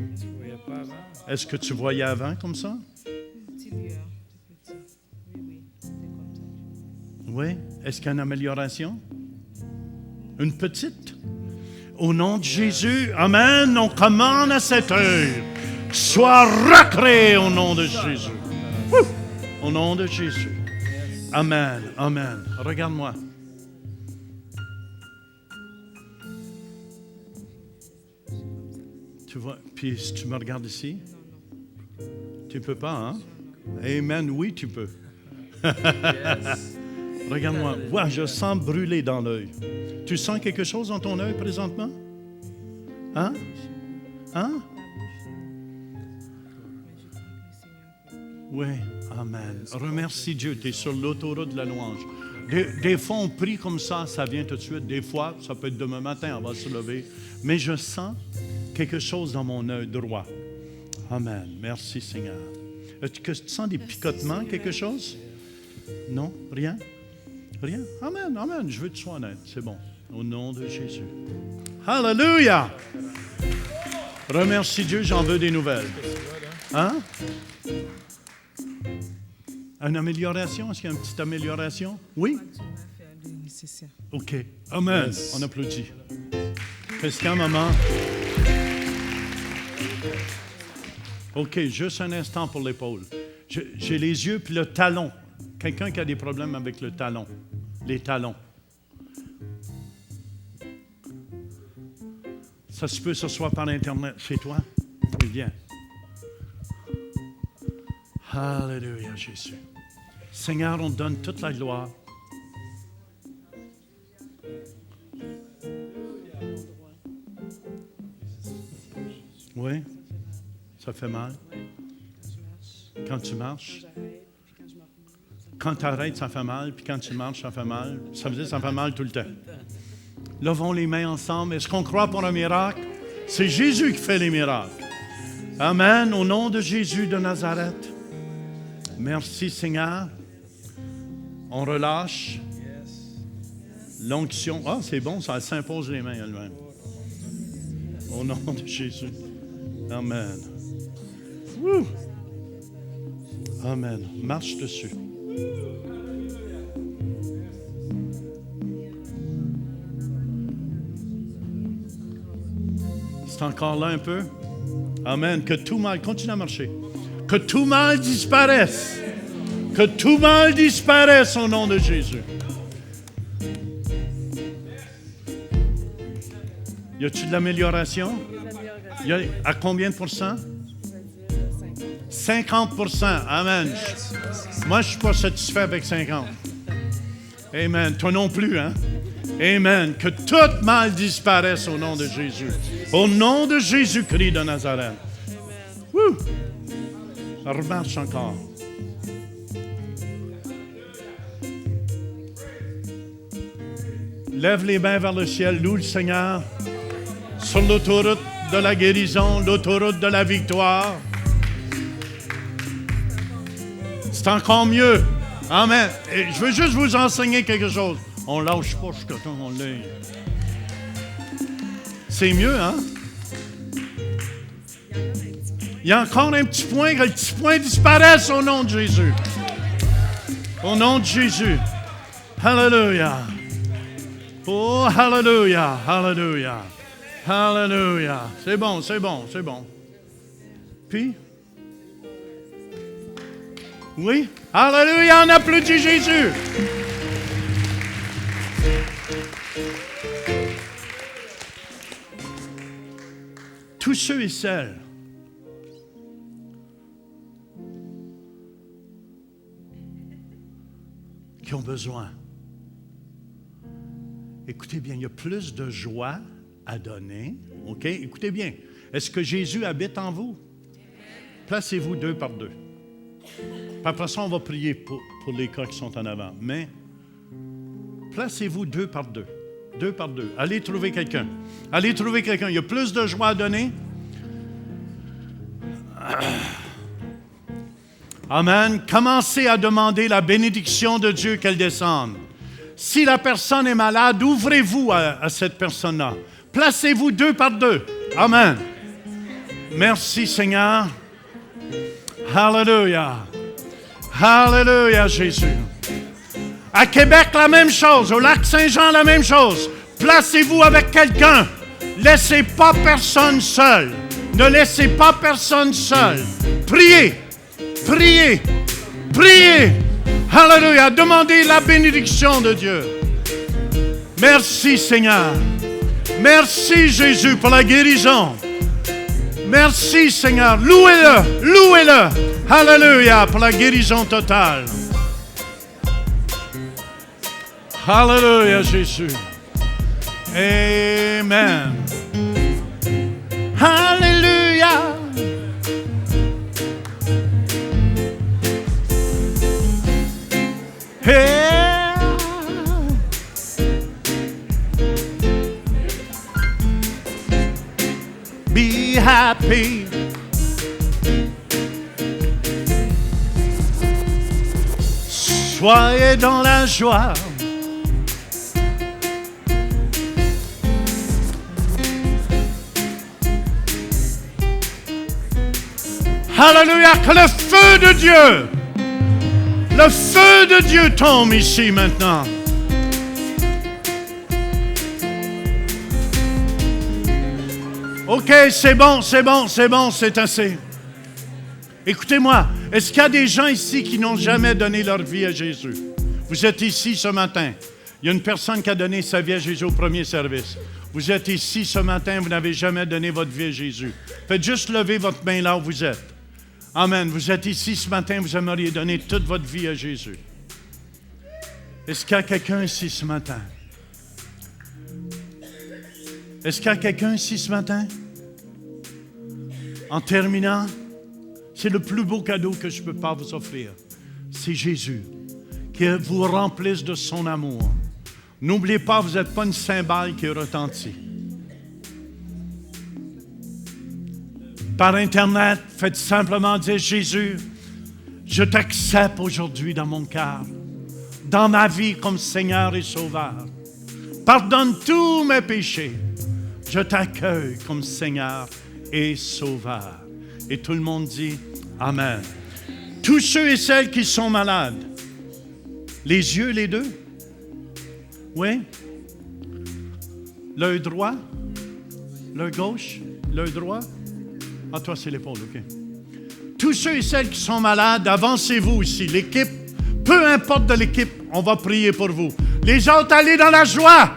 Est-ce que tu voyais avant comme ça? Oui. Est-ce qu'il y a une amélioration? Une petite? Au nom de Jésus, amen, on commande à cet œil. Sois recréé au nom de Jésus. Au nom de Jésus. Amen, amen. Regarde-moi. Tu vois, puis si tu me regardes ici, tu peux pas, hein? Amen, oui, tu peux. Regarde-moi. Ouais, je sens brûler dans l'œil. Tu sens quelque chose dans ton œil présentement? Hein? Hein? Oui, amen. Remercie Dieu, tu es sur l'autoroute de la louange. Des fois, on prie comme ça vient tout de suite. Des fois, ça peut être demain matin, on va se lever. Mais je sens quelque chose dans mon œil droit. Amen. Merci Seigneur. Est-ce que tu sens des picotements, quelque chose? Non? Rien? Rien? Amen, amen. Je veux que tu sois honnête. C'est bon. Au nom de Jésus. Hallelujah! Remercie Dieu, j'en veux des nouvelles. Hein? Une amélioration? Est-ce qu'il y a une petite amélioration? Oui? OK. Amen. Yes. On applaudit. Est-ce qu'à un moment... OK, juste un instant pour l'épaule. J'ai les yeux puis le talon. Quelqu'un qui a des problèmes avec le talon. Les talons. Ça se peut, ce soit par Internet. Chez toi? Oui, viens. Alléluia, Jésus. Seigneur, on te donne toute la gloire. Oui? Ça fait mal? Quand tu marches? Quand tu arrêtes, ça fait mal, puis quand tu marches, ça fait mal. Ça veut dire que ça fait mal tout le temps. Levons les mains ensemble. Est-ce qu'on croit pour un miracle? C'est Jésus qui fait les miracles. Amen. Au nom de Jésus de Nazareth. Merci, Seigneur. On relâche. L'onction. Ah, c'est bon, ça s'impose les mains elle-même. Au nom de Jésus. Amen. Woo. Amen. Marche dessus. C'est encore là un peu. Amen. Que tout mal, continue à marcher. Que tout mal disparaisse. Que tout mal disparaisse au nom de Jésus. Y a-t-il de l'amélioration? À combien de pourcents? 50%. Amen. Moi, je ne suis pas satisfait avec 50. Amen. Toi non plus, hein? Amen. Que tout mal disparaisse au nom de Jésus. Au nom de Jésus-Christ de Nazareth. Wouh! Remarche encore. Lève les mains vers le ciel. Loue le Seigneur. Sur l'autoroute de la guérison, l'autoroute de la victoire. C'est encore mieux. Amen. Et je veux juste vous enseigner quelque chose. On ne lâche pas jusqu'à temps qu'on l'ait. C'est mieux, hein? Il y a encore un petit point, que le petit point disparaisse au nom de Jésus. Au nom de Jésus. Hallelujah. Oh, hallelujah, hallelujah. Hallelujah. C'est bon, c'est bon, c'est bon. Puis? Oui? Hallelujah, on applaudit Jésus. Tous ceux et celles qui ont besoin. Écoutez bien, il y a plus de joie à donner. OK? Écoutez bien. Est-ce que Jésus habite en vous? Placez-vous 2 par 2. Puis après ça, on va prier pour les cas qui sont en avant. Mais placez-vous 2 par 2. 2 par 2. Allez trouver quelqu'un. Allez trouver quelqu'un. Il y a plus de joie à donner. Amen. Commencez à demander la bénédiction de Dieu qu'elle descende. Si la personne est malade, ouvrez-vous à cette personne-là. Placez-vous 2 par 2. Amen. Merci, Seigneur. Hallelujah. Hallelujah, Jésus. À Québec, la même chose. Au Lac-Saint-Jean, la même chose. Placez-vous avec quelqu'un. Laissez pas personne seul. Ne laissez pas personne seul. Priez. Priez. Priez. Hallelujah. Demandez la bénédiction de Dieu. Merci, Seigneur. Merci, Jésus, pour la guérison. Merci, Seigneur. Louez-le. Louez-le. Hallelujah. Pour la guérison totale. Hallelujah, Jésus. Amen. Hallelujah. Hey. Be happy. Soyez dans la joie. Alléluia, que le feu de Dieu tombe ici maintenant. OK, c'est bon, c'est assez. Écoutez-moi, est-ce qu'il y a des gens ici qui n'ont jamais donné leur vie à Jésus? Vous êtes ici ce matin. Il y a une personne qui a donné sa vie à Jésus au premier service. Vous êtes ici ce matin, vous n'avez jamais donné votre vie à Jésus. Faites juste lever votre main là où vous êtes. Amen. Vous êtes ici ce matin, vous aimeriez donner toute votre vie à Jésus. Est-ce qu'il y a quelqu'un ici ce matin? Est-ce qu'il y a quelqu'un ici ce matin? En terminant, c'est le plus beau cadeau que je ne peux pas vous offrir. C'est Jésus qui vous remplisse de son amour. N'oubliez pas, vous n'êtes pas une cymbale qui retentit. Par Internet, faites simplement dire, Jésus, je t'accepte aujourd'hui dans mon cœur, dans ma vie comme Seigneur et Sauveur. Pardonne tous mes péchés. Je t'accueille comme Seigneur et Sauveur. Et tout le monde dit Amen. Tous ceux et celles qui sont malades, les yeux, les deux? Oui? L'œil droit? L'œil gauche? L'œil droit? Ah, toi, c'est l'épaule, OK. Tous ceux et celles qui sont malades, avancez-vous ici. L'équipe, peu importe de l'équipe, on va prier pour vous. Les autres, allez dans la joie.